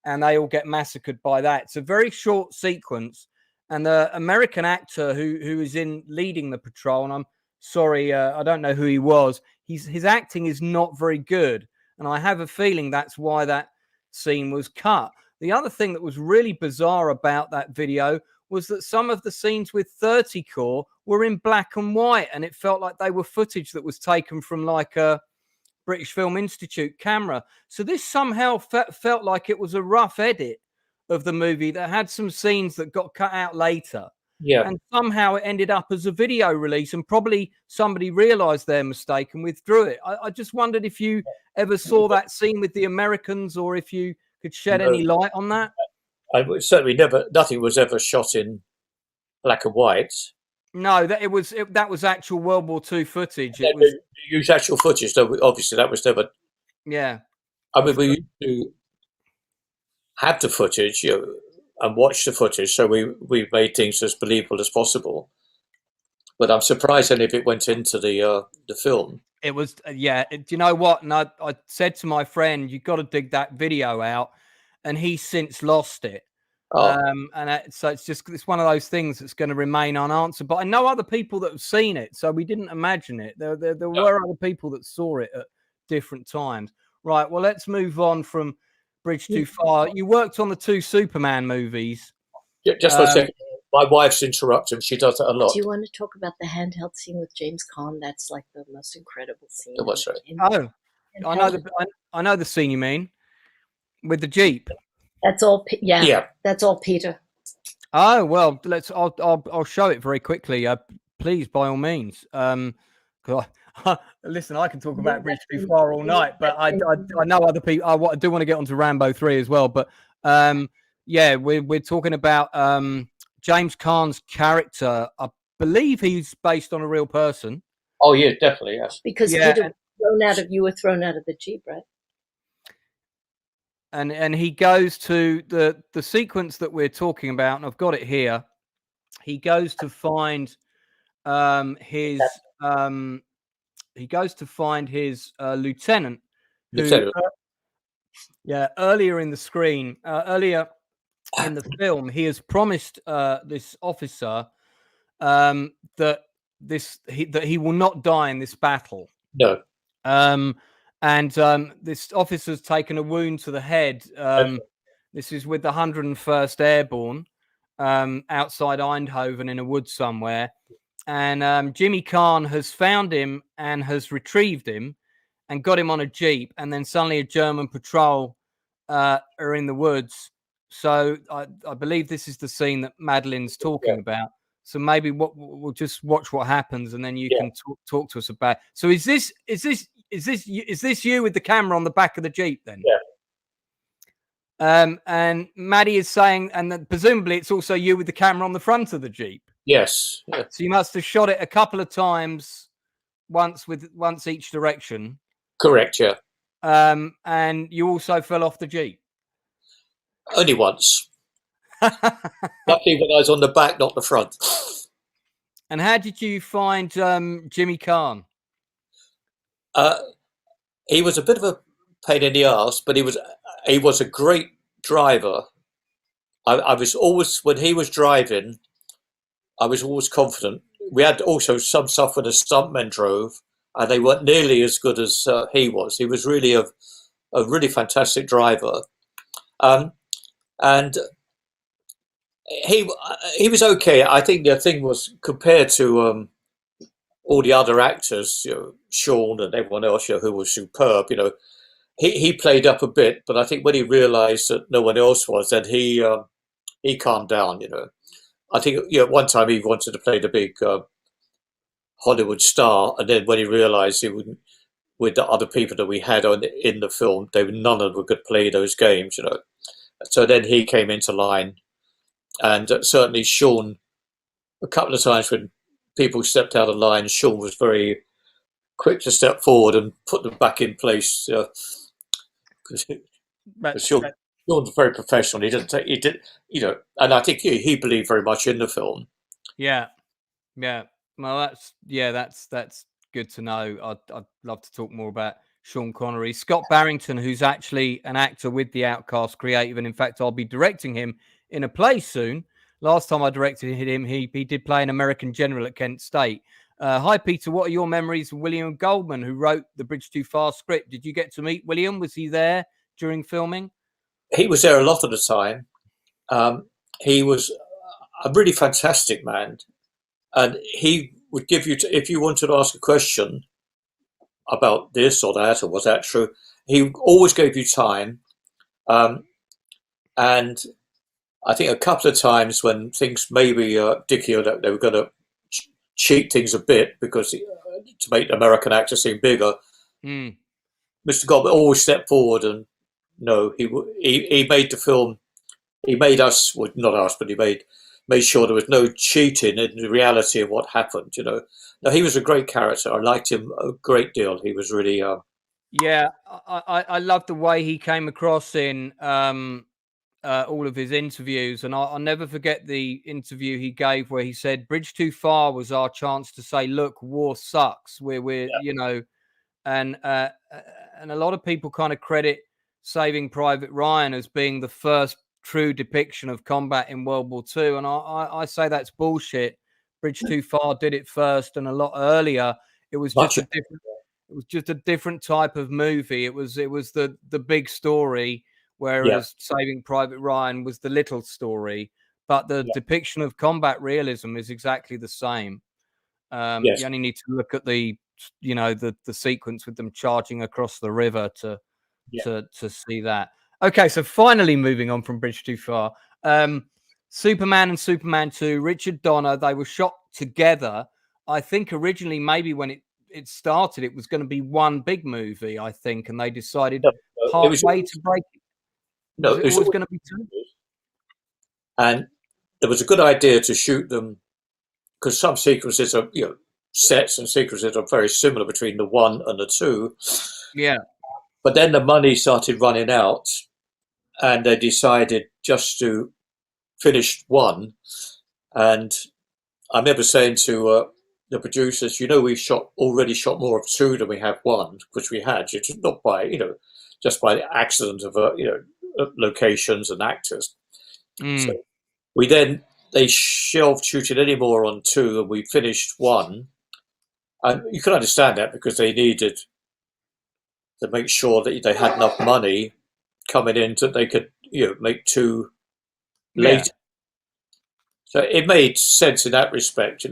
and they all get massacred by that. It's a very short sequence, and the American actor who is in leading the patrol, and I'm sorry, I don't know who he was. His acting is not very good, and I have a feeling that's why that scene was cut. The other thing that was really bizarre about that video was that some of the scenes with 30 core were in black and white, and it felt like they were footage that was taken from like a British Film Institute camera. So this somehow felt like it was a rough edit of the movie that had some scenes that got cut out later. Yeah. And somehow it ended up as a video release, and probably somebody realized their mistake and withdrew it. I just wondered if you ever saw that scene with the Americans, or if you could shed any light on that. I certainly nothing was ever shot in black and white. No, that was actual World War II footage. It was use actual footage, so obviously that was never. Yeah, I mean, we used to have the footage, and watch the footage, so we made things as believable as possible. But I'm surprised any of it went into the film. It was, do you know what? And I said to my friend, "You got to dig that video out," and he's since lost it. So it's one of those things that's going to remain unanswered. But I know other people that have seen it, so we didn't imagine it. There were other people that saw it at different times. Right. Well, let's move on from Bridge Too Far. You worked on the 2 Superman movies. Yeah, just for a second. My wife's interrupting. She does that a lot. Do you want to talk about the handheld scene with James Caan? That's like the most incredible scene. What's that? I know the scene you mean, with the Jeep. That's all. Yeah. That's all Peter. Oh well, I'll show it very quickly. Please, by all means. Listen, I can talk about Bridge Too Far all night, but I know other people. I do want to get onto Rambo 3 as well, but we're talking about James Caan's character. I believe he's based on a real person. Oh yeah, definitely, yes. Because you were thrown out of the Jeep, right? And he goes to the sequence that we're talking about, and I've got it here. He goes to find his lieutenant. Earlier in the screen, earlier in the film, he has promised this officer that he will not die in this battle. No. This officer's taken a wound to the head. This is with the 101st Airborne outside Eindhoven in a wood somewhere. And Jimmy Caan has found him and has retrieved him and got him on a Jeep. And then suddenly a German patrol are in the woods. So I believe this is the scene that Madelyn's talking about. So maybe we'll just watch what happens, and then you can talk to us about. So is this you with the camera on the back of the Jeep then? Yeah. And Maddie is saying, and then presumably it's also you with the camera on the front of the Jeep. Yes. Yeah. So you must have shot it a couple of times, once each direction. Correct. Yeah. And you also fell off the Jeep. Only once. Luckily when I was on the back, not the front. And how did you find Jimmy Caan? He was a bit of a pain in the ass, but he was a great driver. I was always, when he was driving, I was always confident. We had also some stuff when the stuntmen drove, and they weren't nearly as good as he was. He was really a really fantastic driver. And he was okay. I think the thing was, compared to all the other actors, Sean and everyone else, who was superb, he played up a bit. But I think when he realised that no one else was, then he calmed down. I think one time he wanted to play the big Hollywood star, and then when he realised he wouldn't, with the other people that we had in the film, none of them could play those games. So then he came into line. And certainly Sean, a couple of times when people stepped out of line, Sean was very quick to step forward and put them back in place. Sean's very professional. He did, and I think he believed very much in the film. Yeah. Well, that's good to know. I'd love to talk more about Sean Connery. Scott Barrington, who's actually an actor with the Outcast Creative, and in fact, I'll be directing him in a play soon. Last time I directed him, he did play an American general at Kent State. Hi, Peter. What are your memories of William Goldman, who wrote the Bridge Too Far script? Did you get to meet William? Was he there during filming? He was there a lot of the time. He was a really fantastic man. And he would give you, if you wanted to ask a question about this or that, or was that true, he always gave you time. And I think a couple of times when things maybe Dickie or they were going to cheat things a bit because to make the American actor seem bigger, Mr. Goldman always stepped forward and he made the film. He made us, well, not us, but he made sure there was no cheating in the reality of what happened. Now he was a great character. I liked him a great deal. He was really. Yeah, I loved the way he came across in all of his interviews, and I'll never forget the interview he gave where he said Bridge Too Far was our chance to say, look, war sucks. We're and a lot of people kind of credit Saving Private Ryan as being the first true depiction of combat in World War II, and I say that's bullshit. Bridge Too Far did it first, and a lot earlier. It was just a different type of movie. It was the big story, whereas Saving Private Ryan was the little story. But the depiction of combat realism is exactly the same. You only need to look at the sequence with them charging across the river to see that. Okay, so finally moving on from Bridge Too Far, Superman and Superman 2, Richard Donner, they were shot together. I think originally maybe when it started, it was going to be one big movie, I think, and they decided partway to break it. No, it was going to be two. And there was a good idea to shoot them because some sequences are, sets and sequences are very similar between the one and the two. Yeah. But then the money started running out, and they decided just to finish one. And I remember saying to the producers, we already shot more of two than we have one, which we had, not by, just by the accident of, locations and actors. So they shelved shooting any more on two, and we finished one. And you can understand that because they needed to make sure that they had enough money coming in that they could, make two later. So it made sense in that respect,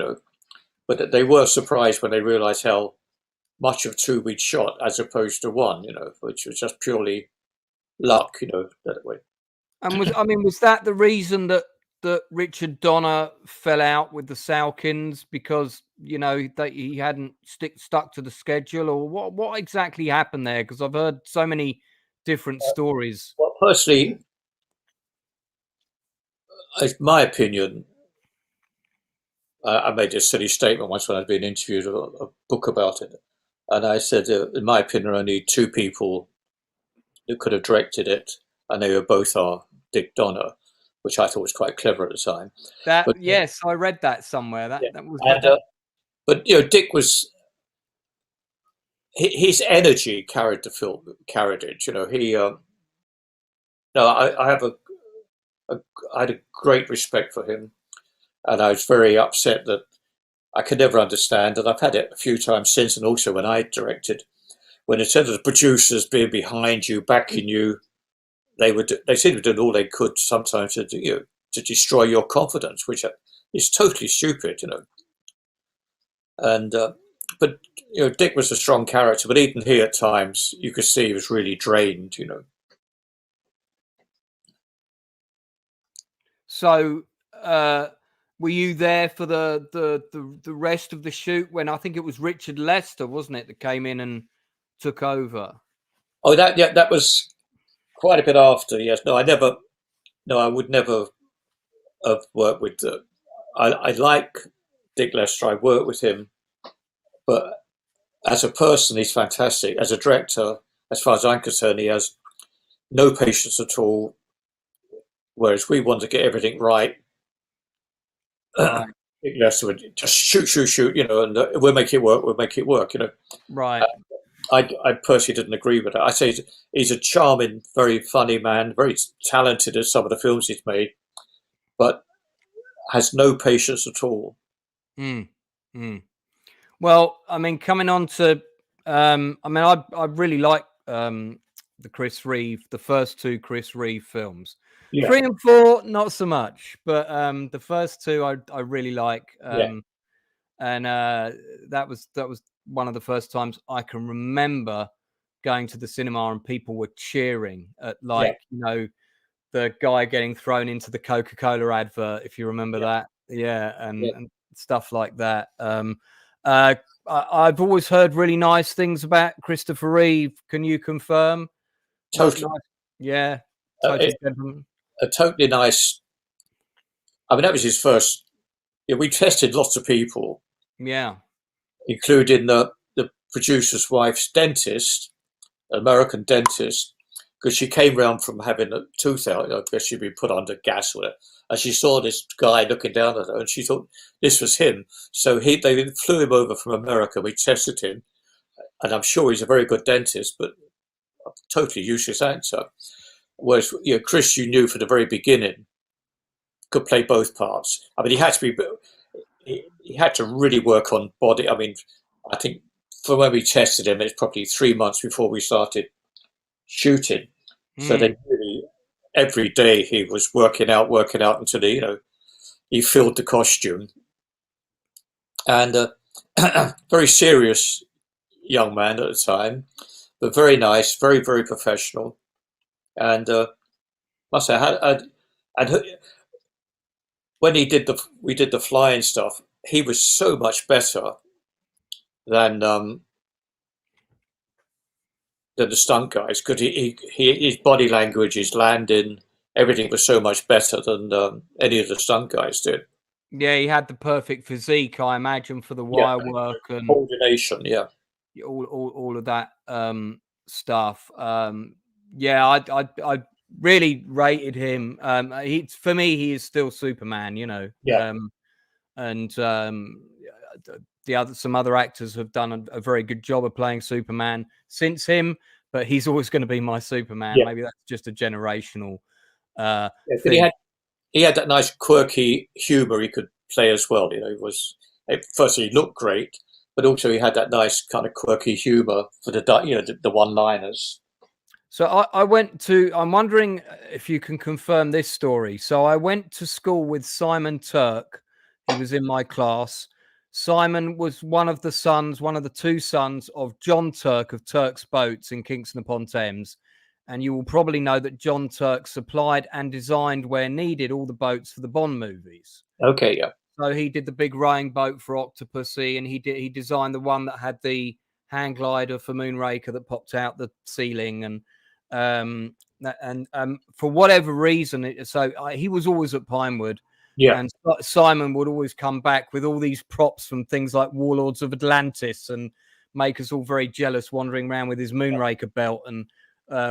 but they were surprised when they realised how much of two we'd shot as opposed to one, which was just purely luck, that way. And was that the reason that Richard Donner fell out with the Salkins, because that he hadn't stuck to the schedule, or what exactly happened there? Because I've heard so many different stories. Well, personally, my opinion, I made a silly statement once when I'd been interviewed a book about it, and I said, in my opinion, only two people who could have directed it, and they were both are Dick Donner, which I thought was quite clever at the time. Yes, I read that somewhere. That was. But Dick was, his energy carried the film, carried it. I had a great respect for him, and I was very upset that I could never understand, and I've had it a few times since, and also when I directed, when instead of the producers being behind you, backing you, they seemed to do all they could sometimes to destroy your confidence, which is totally stupid, And but Dick was a strong character, but even he at times you could see he was really drained, So, were you there for the rest of the shoot when I think it was Richard Lester, wasn't it, that came in and took over? Oh, that was quite a bit after. Yes, no, I would never have worked with. I like Dick Lester. I worked with him, but as a person, he's fantastic. As a director, as far as I'm concerned, he has no patience at all. Whereas we want to get everything right. Dick Lester would just shoot, and we'll make it work. Right. I personally didn't agree with it. I say he's a charming, very funny man, very talented in some of the films he's made, but has no patience at all. Well, coming on to, I really like the Chris Reeve, the first two Chris Reeve films. 3 and 4, not so much, but the first two I really like. And that was one of the first times I can remember going to the cinema and people were cheering at the guy getting thrown into the Coca-Cola advert, if you remember that. And stuff like that. I've always heard really nice things about Christopher Reeve. Can you confirm? Totally. Yeah. Totally gentleman. A totally nice. That was his first. We tested lots of people. Yeah. Including the producer's wife's dentist, American dentist, because she came round from having a tooth out. I guess she'd been put under gas with it, and she saw this guy looking down at her, and she thought this was him. So they flew him over from America. We tested him, and I'm sure he's a very good dentist, but a totally useless actor. Whereas Chris, you knew from the very beginning, could play both parts. He had to be. He had to really work on body. I think from when we tested him, it's probably 3 months before we started shooting. So then really every day he was working out until he filled the costume. And very serious young man at the time, but very nice, very, very professional. And must say, when we did the flying stuff, he was so much better than the stunt guys, because his body language, his landing, everything was so much better than any of the stunt guys did. Yeah, he had the perfect physique, I imagine, for the wire work and coordination. Yeah, all of that stuff. I really rated him. For me, he is still Superman. Some other actors have done a very good job of playing Superman since him, but he's always going to be my Superman. Maybe that's just a generational thing. He had that nice quirky humor he could play as well. Firstly, he looked great, but also he had that nice kind of quirky humour for the one-liners. So I'm wondering if you can confirm this story. So I went to school with Simon Turk. He was in my class. Simon was one of the two sons of John Turk of Turk's Boats in Kingston upon Thames. And you will probably know that John Turk supplied and designed where needed all the boats for the Bond movies. Okay, yeah. So he did the big rowing boat for Octopussy, and he designed the one that had the hang glider for Moonraker that popped out the ceiling, and for whatever reason, he was always at Pinewood. Yeah. And Simon would always come back with all these props from things like Warlords of Atlantis and make us all very jealous, wandering around with his Moonraker belt and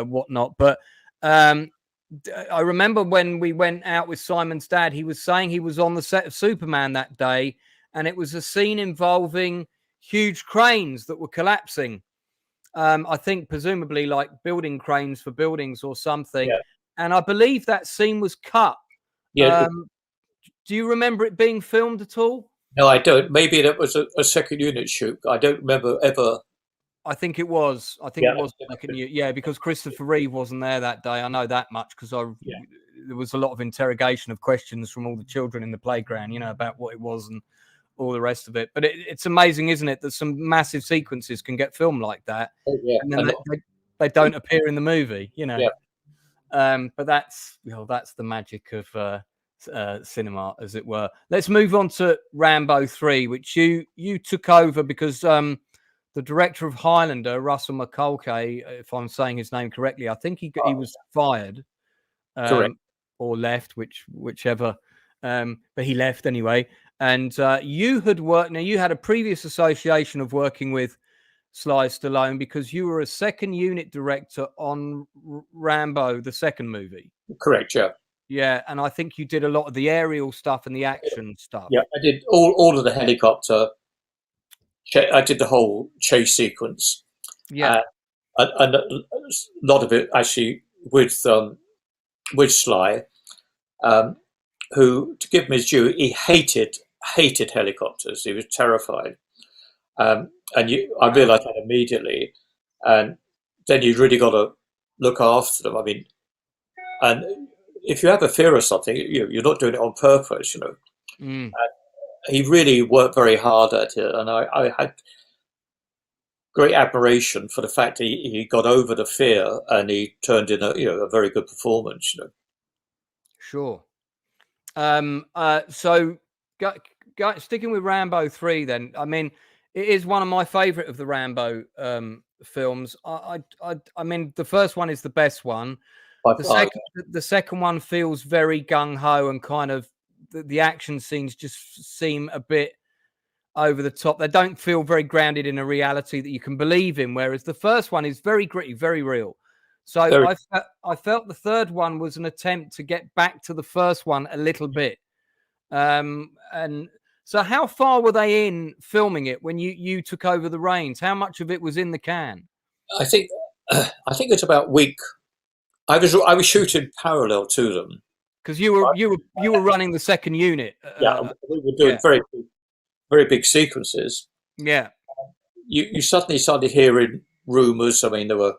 whatnot. But I remember when we went out with Simon's dad, he was saying he was on the set of Superman that day, and it was a scene involving huge cranes that were collapsing. I think presumably like building cranes for buildings or something. Yeah. And I believe that scene was cut. Yeah. Do you remember it being filmed at all? No, I don't. Maybe that was a second unit shoot. I don't remember ever. I think it was. It was second unit. Yeah, because Christopher Reeve wasn't there that day. I know that much because there was a lot of interrogation of questions from all the children in the playground, about what it was and all the rest of it. But it's amazing, isn't it, that some massive sequences can get filmed like that, and then they don't appear in the movie, Yeah. But that's the magic of cinema, as it were. Let's move on to Rambo 3, which you took over because the director of Highlander, Russell McCulkey, if I'm saying his name correctly, I think he was fired, or left, whichever. But he left anyway. And you had worked. Now you had a previous association of working with Sly Stallone because you were a second unit director on Rambo, the second movie. Correct. Yeah. Yeah, and I think you did a lot of the aerial stuff and the action stuff. Yeah, I did all of the helicopter. I did the whole chase sequence. Yeah, and a lot of it actually with Sly, who, to give him his due, he hated helicopters. He was terrified, I realised that immediately. And then you really got to look after them. I mean, and if you have a fear of something, you're not doing it on purpose, Mm. He really worked very hard at it, and I had great admiration for the fact he got over the fear and he turned in a very good performance. Sure. So sticking with Rambo 3, then. I mean, it is one of my favourite of the Rambo films. I mean, the first one is the best one. The second one feels very gung ho and kind of the action scenes just seem a bit over the top. They don't feel very grounded in a reality that you can believe in, whereas the first one is very gritty, very real. So I felt the third one was an attempt to get back to the first one a little bit. And so how far were they in filming it when you took over the reins? How much of it was in the can? I think it's about week. I was shooting parallel to them because you were running the second unit. We were doing very big sequences. Yeah, you suddenly started hearing rumours. I mean, there were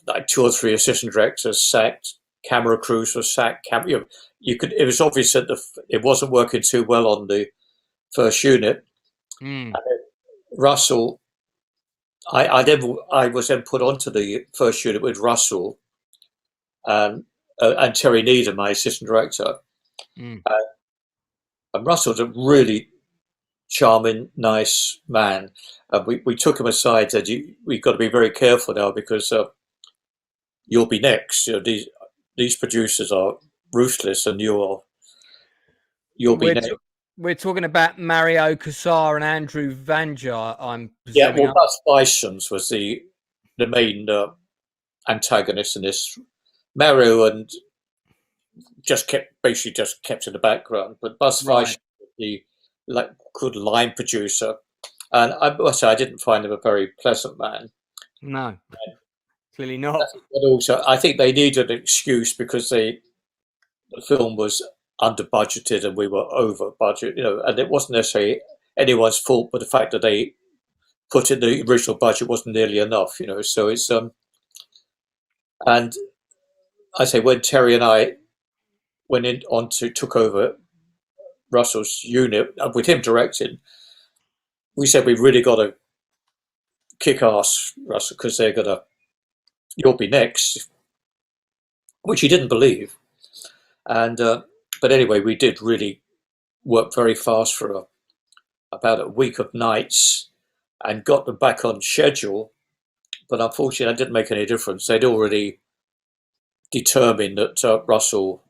like 2 or 3 assistant directors sacked. Camera crews were sacked. It was obvious that it wasn't working too well on the first unit. Mm. And Russell. I was then put onto the first unit with Russell and Terry Needham, my assistant director. Mm. And Russell's a really charming, nice man. We took him aside and said, we've got to be very careful now because you'll be next. These producers are ruthless and you'll be next. We're talking about Mario Kassar and Andrew Vanjar. Buzz Bisons was the main antagonist in this. Mario and just kept in the background, but Buzz Bisons was the good line producer, and I must say I didn't find him a very pleasant man. No, clearly not. But also, I think they needed an excuse because the film was under budgeted and we were over budget, and it wasn't necessarily anyone's fault, but the fact that they put in the original budget wasn't nearly enough, you know. So it's and I say when Terry and I went in on to took over Russell's unit with him directing, we said we've really got to kick ass, Russell, because you'll be next, which he didn't believe. And but anyway, we did really work very fast for about a week of nights and got them back on schedule. But unfortunately, that didn't make any difference. They'd already determined that Russell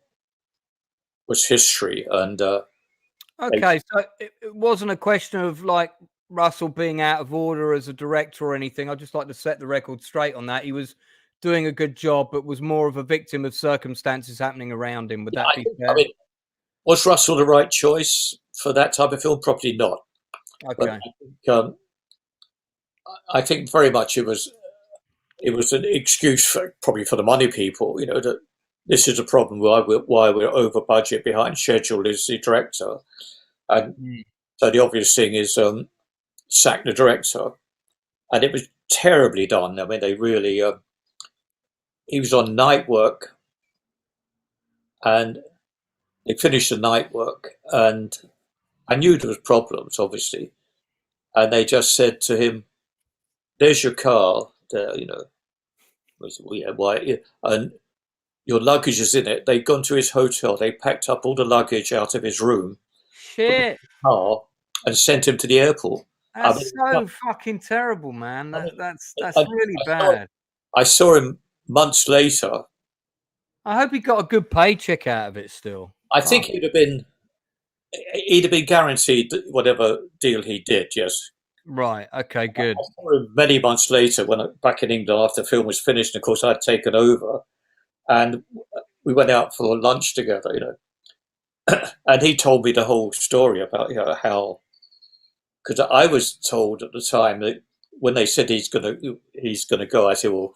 was history, and okay, so it wasn't a question of like Russell being out of order as a director or anything. I'd just like to set the record straight on that. He was doing a good job, but was more of a victim of circumstances happening around him. Would that be fair? I mean, was Russell the right choice for that type of film? Probably not. Okay. But I think very much it was an excuse probably for the money people, you know, that this is a problem why we're over budget, behind schedule is the director. And so the obvious thing is sack the director. And it was terribly done. I mean, they really, he was on night work and they finished the night work, and I knew there was problems, obviously. And they just said to him, there's your car there, you know. I said, well, yeah, why? And your luggage is in it. They'd gone to his hotel. They packed up all the luggage out of his room, Shit, car, and sent him to the airport. that's so fucking terrible, man. That's really bad. I saw him months later. I hope he got a good paycheck out of it still. I think he'd have been guaranteed whatever deal he did, yes. Right, okay, good. I saw him many months later back in England after the film was finished, and of course I'd taken over. And we went out for lunch together, you know. And he told me the whole story about, you know, how, because I was told at the time that when they said he's gonna go, I said, well,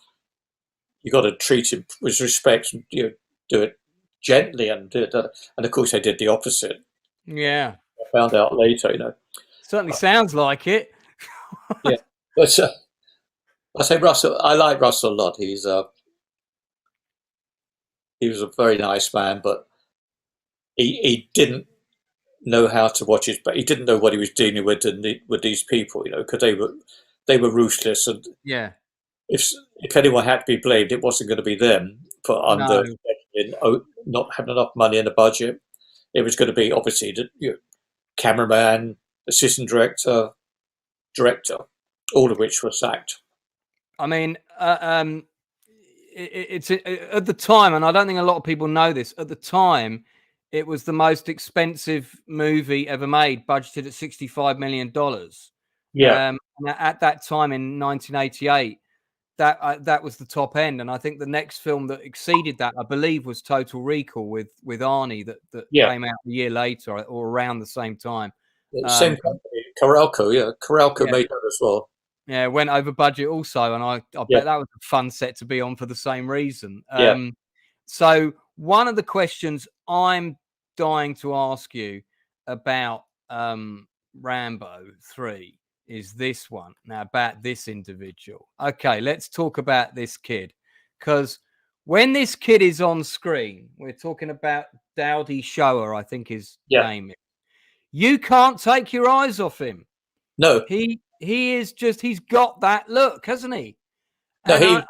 you got to treat him with respect, and, you know, do it gently, and of course they did the opposite. Yeah, I found out later, you know. Certainly sounds like it. Yeah, but I say Russell. I like Russell a lot. He was a very nice man, but he didn't know how to watch his. But he didn't know what he was dealing with with these people, you know, because they were ruthless, and yeah. If anyone had to be blamed, it wasn't going to be them for not having enough money in the budget. It was going to be obviously the cameraman, assistant director, all of which were sacked. I mean, it's at the time, and I don't think a lot of people know this. At the time, it was the most expensive movie ever made, budgeted at $65 million. Yeah. And at that time in 1988, that was the top end. And I think the next film that exceeded that, I believe, was Total Recall with Arnie that came out a year later or around the same time. Same company, Coralco. Coralco made that as well. Yeah, went over budget also, and I bet that was a fun set to be on for the same reason. So one of the questions I'm dying to ask you about Rambo 3 is this one. Now, about this individual. Okay, let's talk about this kid. Because when this kid is on screen, we're talking about Doudi Shoa, I think his name is. You can't take your eyes off him. No. He is just, he's got that look, hasn't he? No,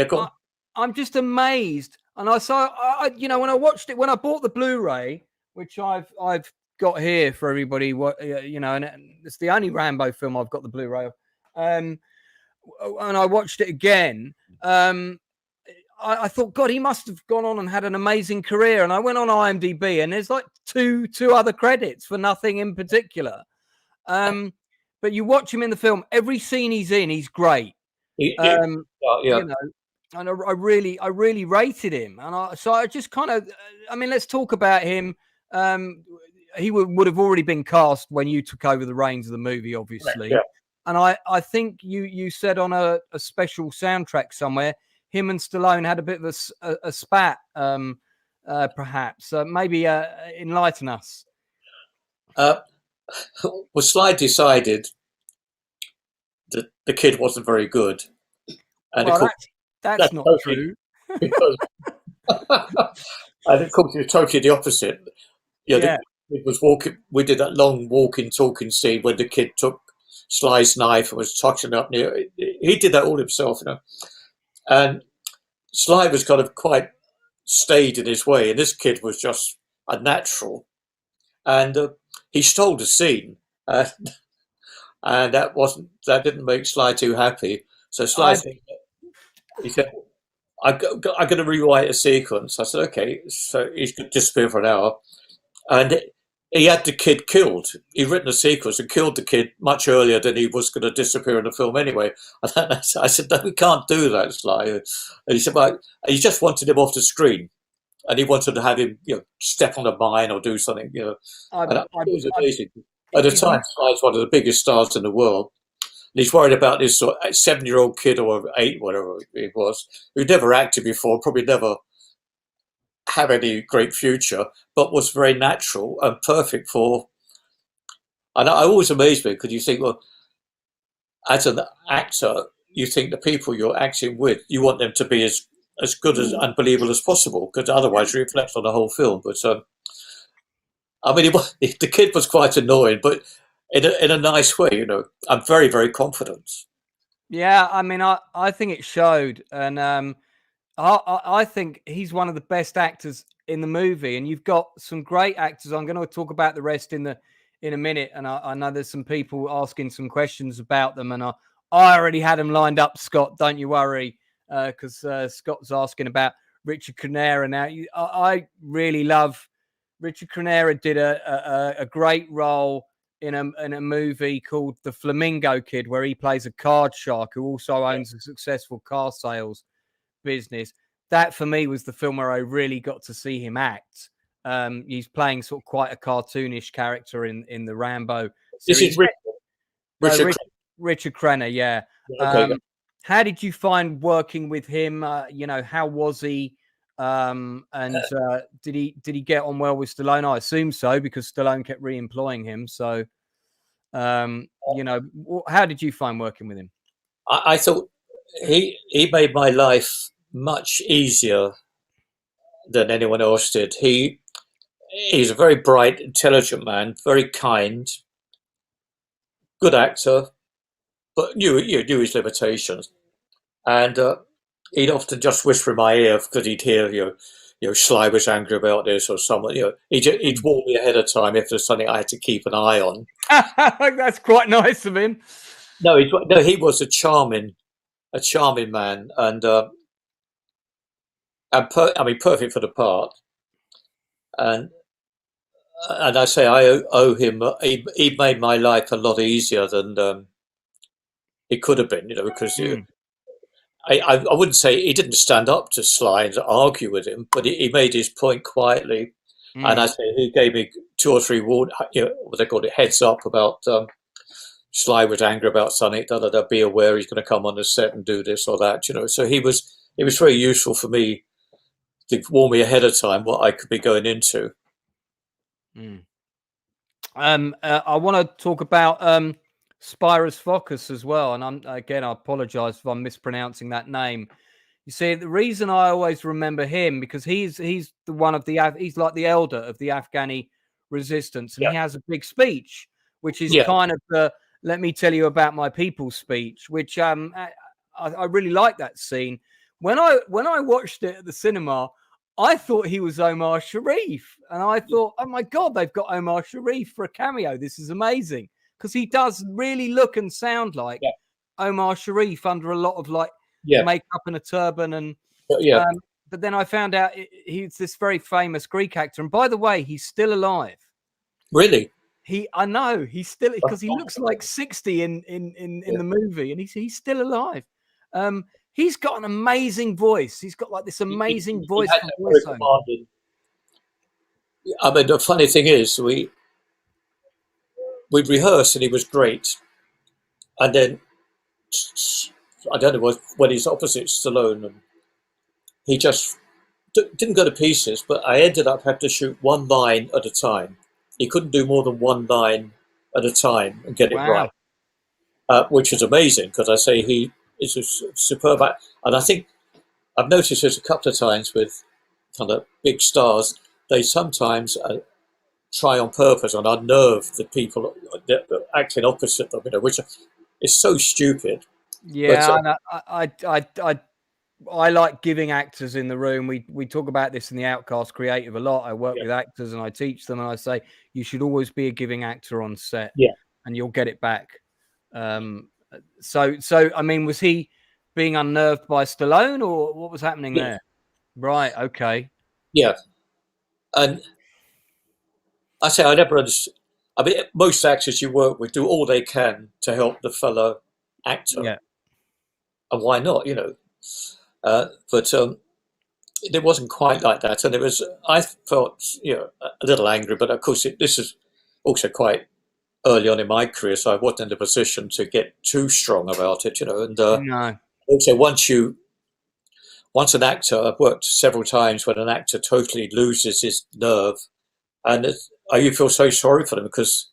go on. I'm just amazed. And I saw, you know, when I watched it, when I bought the Blu-ray, which I've got here for everybody, you know, and it's the only Rambo film I've got the Blu-ray of. And I watched it again. I thought, God, he must have gone on and had an amazing career. And I went on IMDb, and there's like two other credits for nothing in particular. But you watch him in the film, every scene he's in, he's great. You know, and I really rated him. And so I just kind of, I mean, let's talk about him. He would have already been cast when you took over the reins of the movie, obviously. Right, and I think you said on a special soundtrack somewhere, him and Stallone had a bit of a spat, perhaps. Maybe enlighten us. well, Sly decided that the kid wasn't very good, and of Well, course that's that's not totally true. because, and of course it's totally the opposite. You know, Yeah. it was walking. We did that long walking, talking scene when the kid took Sly's knife and was touching it up near. He did that all himself, you know. And Sly was kind of quite stayed in his way, and this kid was just a natural. And he stole the scene, uh, and that didn't make Sly too happy. So Sly I said, he said, I'm going to rewrite a sequence. I said, okay. So he could disappear for an hour. And he had the kid killed. He'd written a sequence and killed the kid much earlier than he was going to disappear in the film anyway. And I said, no, we can't do that, Sly. And he said, well, he just wanted him off the screen. And he wanted to have him, step on a mine or do something, I And it was I amazing. At the if you time, Sly's one of the biggest stars in the world. And he's worried about this sort of 7-year-old kid or 8, whatever it was, who'd never acted before, probably never have any great future, but was very natural and perfect for. And I always amazed me because you think, well, as an actor, you think the people you're acting with, you want them to be as good as unbelievable as possible, because otherwise you reflect on the whole film. But I mean, the kid was quite annoying, but in a nice way. I'm very, very confident. Yeah, I mean, I think it showed, and I think he's one of the best actors in the movie, and you've got some great actors. I'm going to talk about the rest in a minute, and I know there's some people asking some questions about them, and I already had them lined up, Scott. Don't you worry, because Scott's asking about Richard Crenna. Now, I really love Richard Crenna. Did a great role in a movie called The Flamingo Kid, where he plays a card shark who also owns a successful car sales business. That for me was the film where I really got to see him act. He's playing sort of quite a cartoonish character in the Rambo This series. is Richard. Richard Crenna, yeah. Okay. How did you find working with him? How was he? And did he get on well with Stallone? I assume so, because Stallone kept re-employing him. So, how did you find working with him? I thought he made my life much easier than anyone else did. He's a very bright, intelligent man, very kind, good actor, but knew his limitations. And he'd often just whisper in my ear because he'd hear, Sly was angry about this or someone. He'd warn me ahead of time if there's something I had to keep an eye on. That's quite nice of him. No, he was a charming man, and perfect for the part. And I say I owe him. He made my life a lot easier than it could have been. Because I wouldn't say he didn't stand up to Sly and argue with him, but he made his point quietly. And I say he gave me 2 or 3 what they called it, heads up about Sly was angry about something. Be aware he's going to come on the set and do this or that. So he was very useful for me to warn me ahead of time what I could be going into. I want to talk about Spyros Fokas as well, and I apologize if I'm mispronouncing that name. You see, the reason I always remember him because he's he's like the elder of the Afghani resistance, and he has a big speech, which is kind of the "let me tell you about my people" speech, which I really like that scene. When I watched it at the cinema, I thought he was Omar Sharif, and I thought, oh my God, they've got Omar Sharif for a cameo. This is amazing, because he does really look and sound like Omar Sharif under a lot of makeup and a turban. And but then I found out he's this very famous Greek actor. And by the way, he's still alive. Really? I know he's still, because he looks like 60 in the movie, and he's still alive. He's got an amazing voice. He's got this amazing voice for voiceover. I mean, the funny thing is, we'd rehearsed and he was great. And then, I don't know, when he's opposite Stallone, and he just didn't go to pieces, but I ended up having to shoot 1 line at a time. He couldn't do more than 1 line at a time and get it Wow. right, which is amazing because I say he is a superb actor. And I think I've noticed this a couple of times with kind of big stars. They sometimes try on purpose and unnerve the people that are acting opposite them, which is so stupid. Yeah, But, I like giving actors in the room. We talk about this in the Outcast Creative a lot. I work Yeah. with actors and I teach them, and I say you should always be a giving actor on set. Yeah. And you'll get it back. So I mean, was he being unnerved by Stallone, or what was happening there? Right. Okay. Yeah. And I say I never understood. I mean, most actors you work with do all they can to help the fellow actor, Yeah. and why not? But it wasn't quite like that, and it was. I felt a little angry, but of course this is also quite early on in my career, so I wasn't in a position to get too strong about it, And No. also once an actor, I've worked several times when an actor totally loses his nerve, and you feel so sorry for them because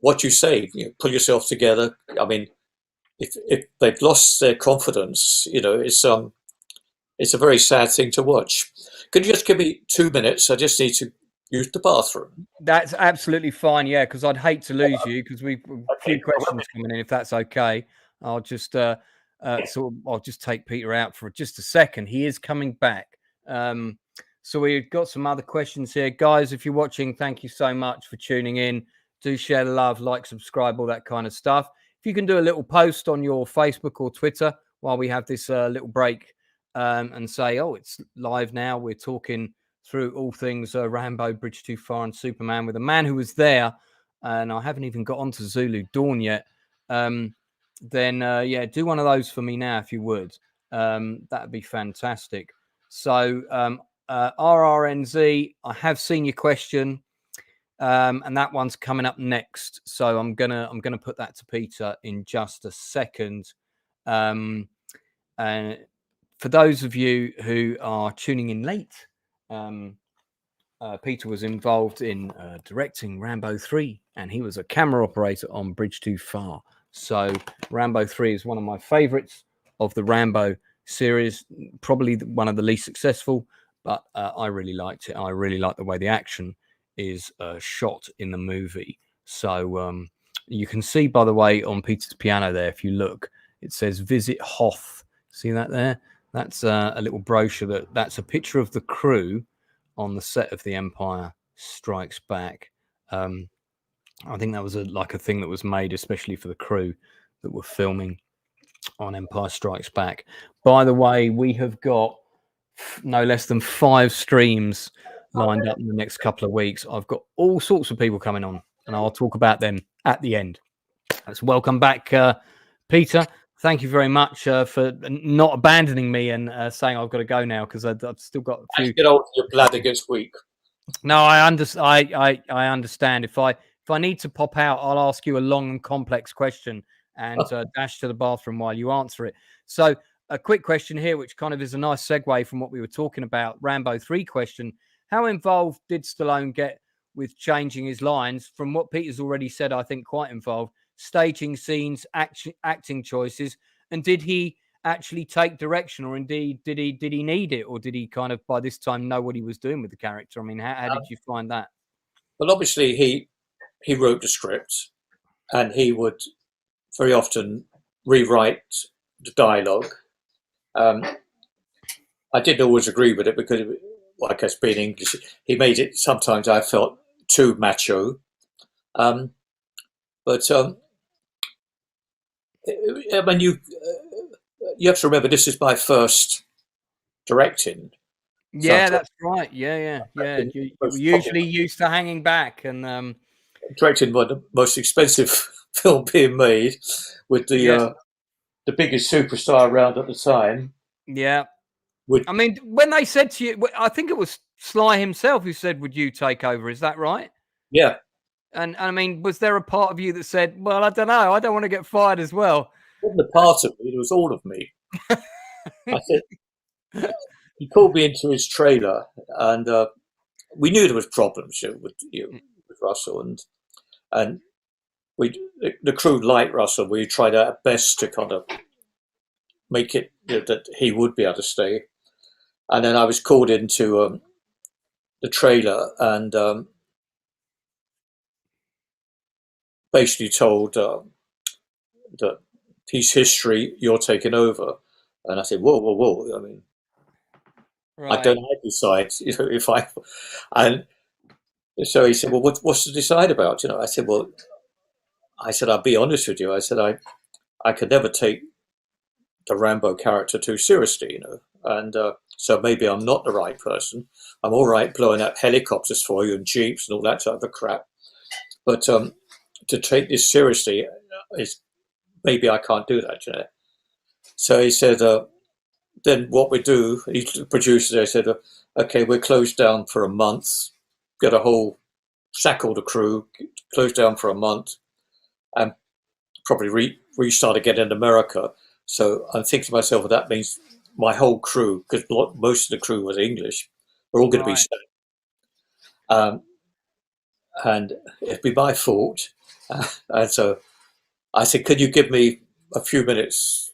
what you say, pull yourself together. I mean, if they've lost their confidence, it's a very sad thing to watch. Could you just give me 2 minutes? I just need to use the bathroom. That's absolutely fine. Yeah, because I'd hate to lose you because we've a few questions coming in. If that's okay, I'll just I'll just take Peter out for just a second. He is coming back. So we've got some other questions here, guys. If you're watching, thank you so much for tuning in. Do share the love, like, subscribe, all that kind of stuff. If you can do a little post on your Facebook or Twitter while we have this little break, and say, oh, it's live now. We're talking through all things Rambo, Bridge Too Far, and Superman with a man who was there, and I haven't even got onto Zulu Dawn yet. Then do one of those for me now, if you would. That'd be fantastic. So RRNZ, I have seen your question, and that one's coming up next. So I'm gonna put that to Peter in just a second. And for those of you who are tuning in late, Peter was involved in directing Rambo 3, and he was a camera operator on Bridge Too Far. So Rambo 3 is one of my favorites of the Rambo series, probably one of the least successful, but I really liked it. I really like the way the action is shot in the movie. So you can see, by the way, on Peter's piano there, if you look, it says Visit Hoth. See that there? That's a little brochure. That's a picture of the crew on the set of The Empire Strikes Back. I think that was a thing that was made especially for the crew that were filming on Empire Strikes Back. By the way, we have got no less than 5 streams lined up in the next couple of weeks. I've got all sorts of people coming on, and I'll talk about them at the end. Let's welcome back Peter. Thank you very much for not abandoning me and saying I've got to go now, because I've still got a few. Get over your bladder gets weak. No, I understand. I understand. If I need to pop out, I'll ask you a long and complex question and dash to the bathroom while you answer it. So a quick question here, which kind of is a nice segue from what we were talking about. Rambo 3 question. How involved did Stallone get with changing his lines? From what Peter's already said, I think quite involved. Staging scenes, acting choices, and did he actually take direction, or indeed did he need it, or did he kind of by this time know what he was doing with the character? I mean, how did you find that? Well, obviously he wrote the script, and he would very often rewrite the dialogue. I didn't always agree with it because, like us being English, he made it sometimes I felt too macho. But I mean, you have to remember this is my first directing. Yeah, that's right. Yeah. You were usually used to hanging back and directing one of the most expensive film being made with the biggest superstar around at the time. Yeah. I mean, when they said to you, I think it was Sly himself who said, "Would you take over?" Is that right? Yeah. And I mean, was there a part of you that said, "Well, I don't know, I don't want to get fired as well"? It wasn't a part of me; it was all of me. I said, he called me into his trailer, and we knew there was problems with Russell, and the crew liked Russell. We tried our best to kind of make it that he would be able to stay. And then I was called into the trailer and basically told that piece history, you're taking over. And I said, whoa. I mean, Right. I don't decide, if I, and so he said, well, what's to decide about? I said, I'll be honest with you. I said, I could never take the Rambo character too seriously, and so maybe I'm not the right person. I'm all right blowing up helicopters for you and jeeps and all that type of crap, but to take this seriously is maybe I can't do that. So he said, then what we do, the producers, they said, okay, we're closed down for a month, get a whole sack all the crew, closed down for a month, and probably restart again in America. So I'm thinking to myself, well, that means my whole crew, because most of the crew was English, we're all going to be safe. And it'd be my fault. And so I said, could you give me a few minutes?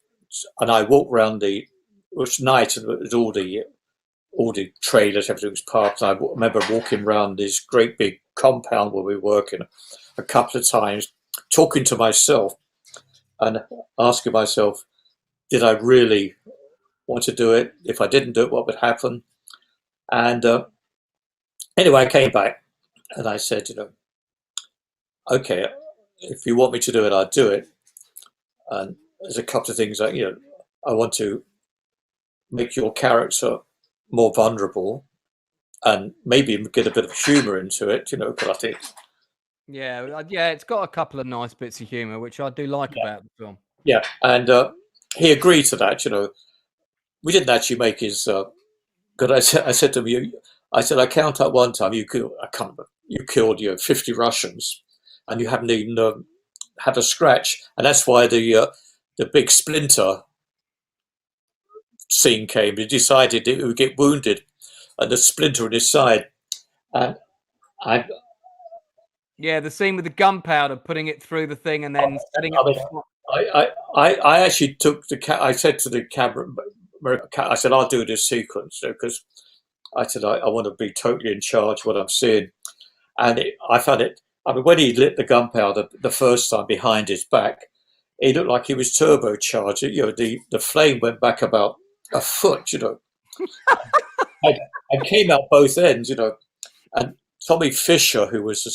And I walked around it was night, and it was all the trailers, everything was parked. And I remember walking around this great big compound where we were working a couple of times, talking to myself and asking myself, did I really want to do it? If I didn't do it, what would happen? And anyway, I came back and I said, okay, if you want me to do it, I'll do it. And there's a couple of things I want to make your character more vulnerable and maybe get a bit of humor into it, because I think. Yeah, it's got a couple of nice bits of humor, which I do like about the film. Yeah, and he agreed to that. We didn't actually make his. Because I said to him, I said, I count up one time you killed 50 Russians, and you haven't even had a scratch, and that's why the big splinter scene came. He decided he would get wounded, and the splinter in his side, and the scene with the gunpowder, putting it through the thing and then setting up. I actually took I said to the camera, I said, I'll do this sequence because I said I want to be totally in charge of what I'm seeing, and I found it. I mean, when he lit the gunpowder the first time behind his back, he looked like he was turbocharged. The flame went back about a foot. I came out both ends. And Tommy Fisher, who was a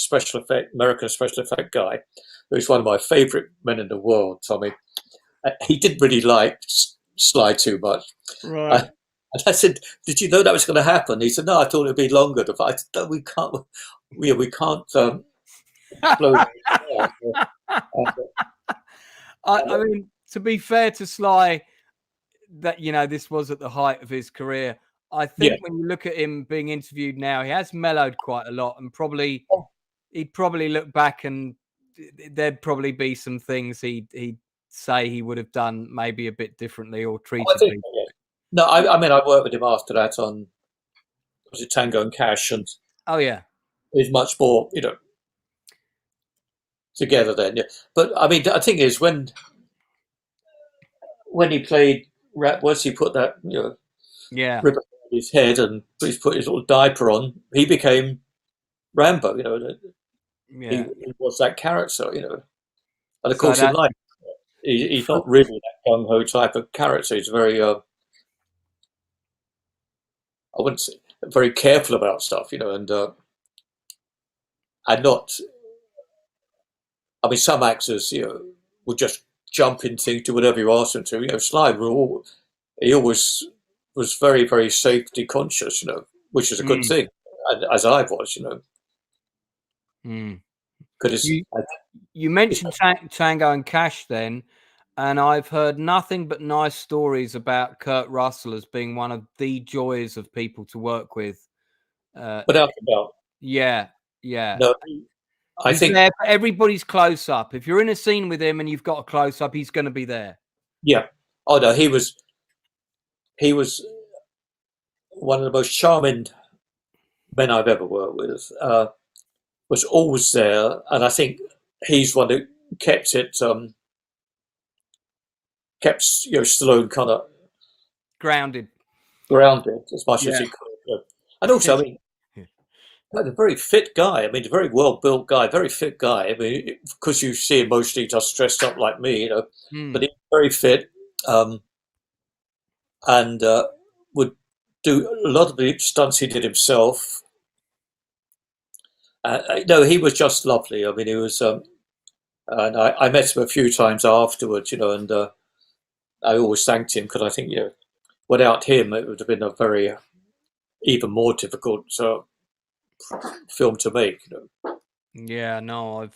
American special effect guy, who's one of my favourite men in the world, Tommy, he didn't really like Sly too much. Right. And I said, "Did you know that was going to happen?" He said, "No, I thought it'd be longer." I said, "No, we can't. We can't blow." I mean, to be fair to Sly, that this was at the height of his career. I think when you look at him being interviewed now, he has mellowed quite a lot, and he'd probably look back and there'd probably be some things he'd say he would have done maybe a bit differently or treated people. No, I mean, I worked with him after that on, was it Tango and Cash, and he's much more, together then. Yeah. But I mean, the thing is, when he played once he put that, rib on his head and he's put his little diaper on, he became Rambo. He was that character. And of course, in life, he's not really that gung ho type of character. He's very, I wouldn't say very careful about stuff, and not. I mean, some actors, would just jump in, things, do whatever you ask them to. Sly, he always was very, very safety conscious, which is a good thing, as I was, Because you mentioned Tango and Cash then, and I've heard nothing but nice stories about Kurt Russell as being one of the joys of people to work with. Without a doubt. Yeah. No, I think there for everybody's close up. If you're in a scene with him and you've got a close up, he's going to be there. Yeah. Oh no, he was one of the most charming men I've ever worked with. Was always there, and I think he's one of kept it kept Stallone kind of Grounded. as much as Yeah. he could. And also, I mean, a very fit guy. I mean, a very well-built guy, very fit guy. I mean, because you see him mostly just dressed up like me, but he's very fit, and would do a lot of the stunts he did himself. No, he was just lovely. I mean, he was, and I met him a few times afterwards, and I always thanked him because I think, without him, it would have been a very even more difficult film to make. Yeah, no,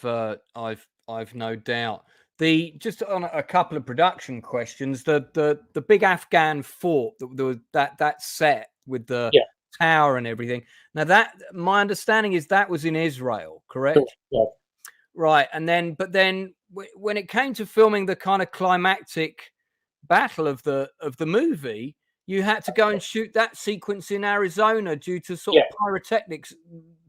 I've no doubt. Just on a couple of production questions, the big Afghan fort that set with the tower and everything. Now that my understanding is that was in Israel, correct? Yeah. Right, but then when it came to filming the kind of climactic battle of the movie, you had to go and shoot that sequence in Arizona due to sort of pyrotechnics.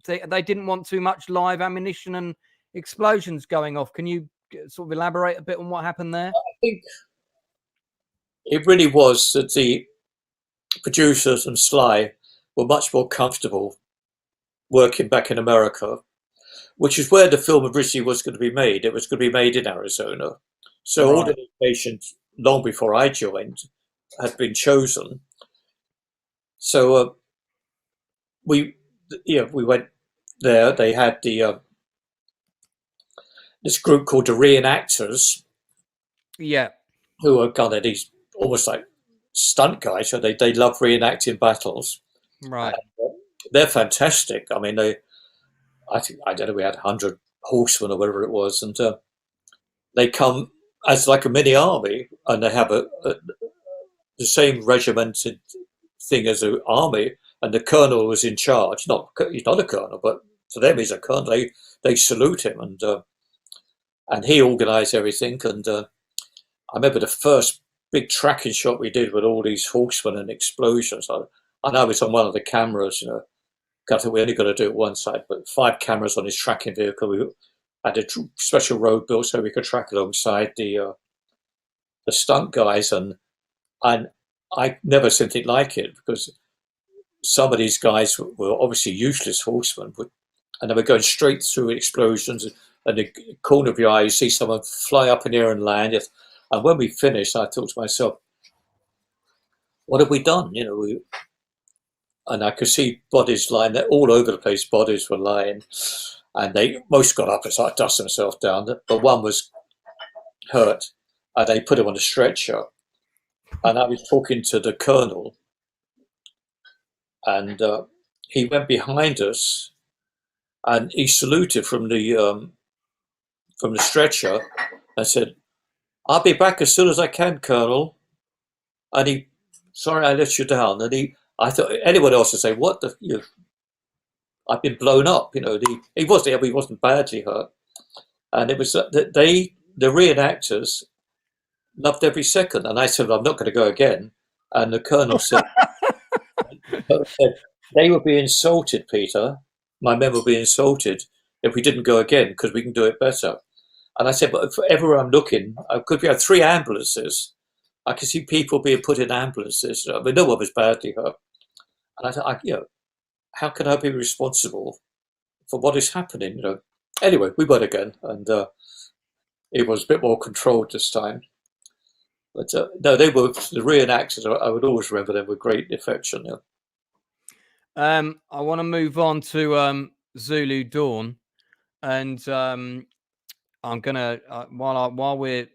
They didn't want too much live ammunition and explosions going off. Can you sort of elaborate a bit on what happened there? I think it really was that the producers and Sly were much more comfortable working back in America, which is where the film originally was going to be made. It was going to be made in Arizona. So all the locations, long before I joined, had been chosen. So we went there. They had this group called the re-enactors, who are kind of these almost like stunt guys. So they love reenacting battles. Right. And, they're fantastic. I mean, I don't know, we had 100 horsemen or whatever it was, and they come as like a mini army, and they have the same regimented thing as an army, and the colonel was in charge. He's not a colonel, but to them he's a colonel. They salute him, and he organised everything. And I remember the first big tracking shot we did with all these horsemen and explosions. I know it's on one of the cameras, I think we only got to do it one side, but 5 cameras on his tracking vehicle. We had a special road built so we could track alongside the stunt guys, and I never seen anything like it, because some of these guys were obviously useless horsemen, and they were going straight through explosions, and the corner of your eye, you see someone fly up in the air and land. And when we finished, I thought to myself, what have we done? And I could see bodies lying all over the place. Bodies were lying, and they most got up and started dusting themselves down. But one was hurt, and they put him on a stretcher. And I was talking to the colonel, and he went behind us, and he saluted from the stretcher, and said, "I'll be back as soon as I can, Colonel." And sorry I let you down. And I thought anyone else would say, "What the? I've been blown up." He wasn't badly hurt, and it was the reenactors loved every second. And I said, "I'm not going to go again." And the colonel said, "They would be insulted, Peter. My men would be insulted if we didn't go again, because we can do it better." And I said, "But everywhere I'm looking, could we have 3 ambulances? I can see people being put in ambulances. I mean, no one was badly hurt." And I thought, how can I be responsible for what is happening? Anyway, we went again, and it was a bit more controlled this time. But no, they were the reenactors. I would always remember them with great affection. I want to move on to Zulu Dawn, and I'm gonna while we're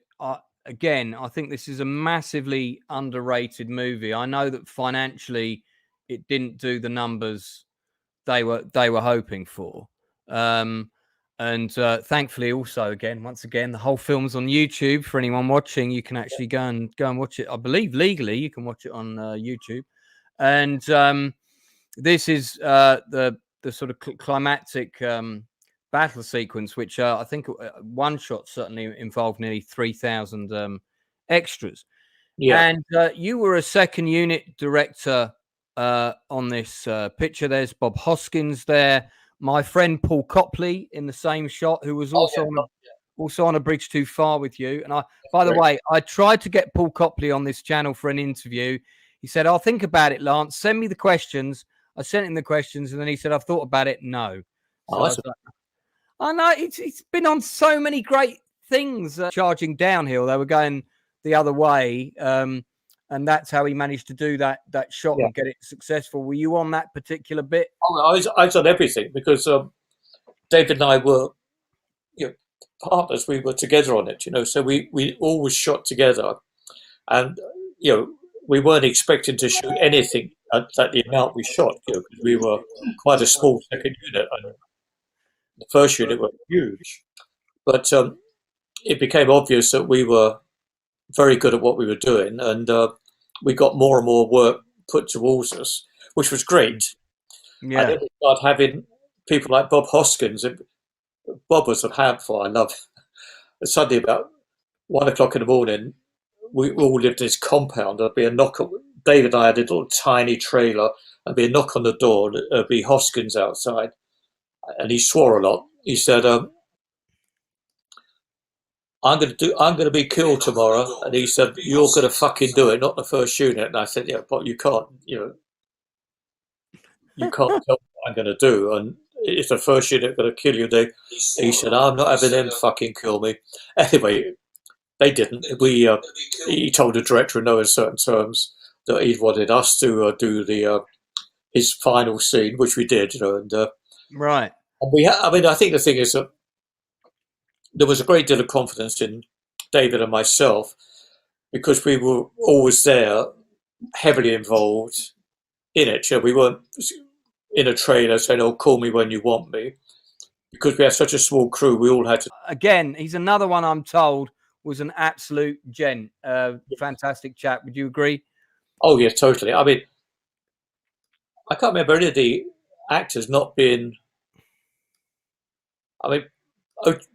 again, I think this is a massively underrated movie. I know that financially it didn't do the numbers they were hoping for. And thankfully also once again, the whole film's on YouTube for anyone watching. You can actually go and watch it. I believe legally you can watch it on YouTube. And this is the sort of climactic battle sequence, which I think one shot certainly involved nearly 3,000 extras. Yeah. And you were a second unit director on this picture. There's Bob Hoskins there. My friend Paul Copley in the same shot, who was also also on A Bridge Too Far with you. And by the way, I tried to get Paul Copley on this channel for an interview. He said, "I'll think about it, Lance. Send me the questions." I sent him the questions, and then he said, "I've thought about it." No. So I know it's been on so many great things. Charging downhill, they were going the other way, and that's how he managed to do that shot and get it successful. Were you on that particular bit? Oh, I was on everything because David and I were partners. We were together on it, so we always shot together, and we weren't expecting to shoot anything at the amount we shot, because we were quite a small second unit, and the first unit were huge. But it became obvious that we were very good at what we were doing, and we got more and more work put towards us, which was great. Yeah. And then we started having people like Bob Hoskins. Bob was a handful. I love it. Suddenly, about 1 o'clock in the morning, we all lived in this compound. There'd be a knock. David and I had a little tiny trailer. There'd be a knock on the door. There'd be Hoskins outside, and he swore a lot. He said, I'm going to be killed tomorrow. And he said, "You're going to fucking do it, not the first unit." And I said, "Yeah, but you can't, you can't tell what I'm going to do. And if the first unit going to kill you, he said, "I'm not having them fucking kill me." Anyway, they didn't. He told the director in no uncertain terms that he wanted us to do his final scene, which we did, and right. And I think the thing is that there was a great deal of confidence in David and myself, because we were always there, heavily involved in it. We weren't in a trailer saying, "Oh, call me when you want me," because we had such a small crew. We all had to. Again, he's another one I'm told was an absolute gent. Fantastic chap. Would you agree? Oh, yeah, totally. I mean, I can't remember any of the actors not being. I mean,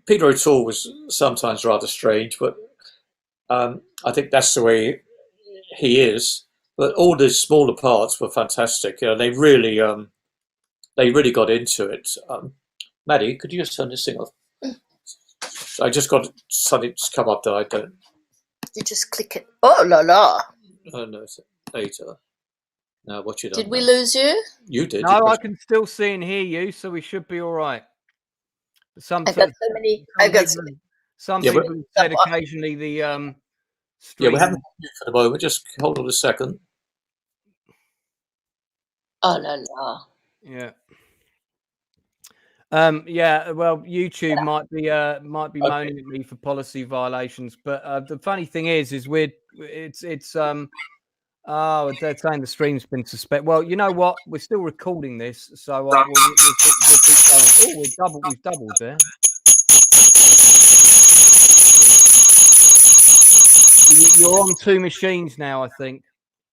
Peter O'Toole was sometimes rather strange, but I think that's the way he is. But all the smaller parts were fantastic. They really got into it. Maddie, could you just turn this thing off? I just got something to come up that I don't. You just click it. Oh la la! Oh no, it's later. Now what you done? Did we lose you? You did. No, I can still see and hear you, so we should be all right. Some people said occasionally the stream. Yeah, we haven't for the moment. Just hold on a second. Oh la la! Yeah. Yeah. Well, YouTube might be moaning at me for policy violations, but the funny thing is they're saying the stream's been suspended. Well, you know what? We're still recording this, so we'll keep going. Oh, we've doubled there. You're on two machines now, I think.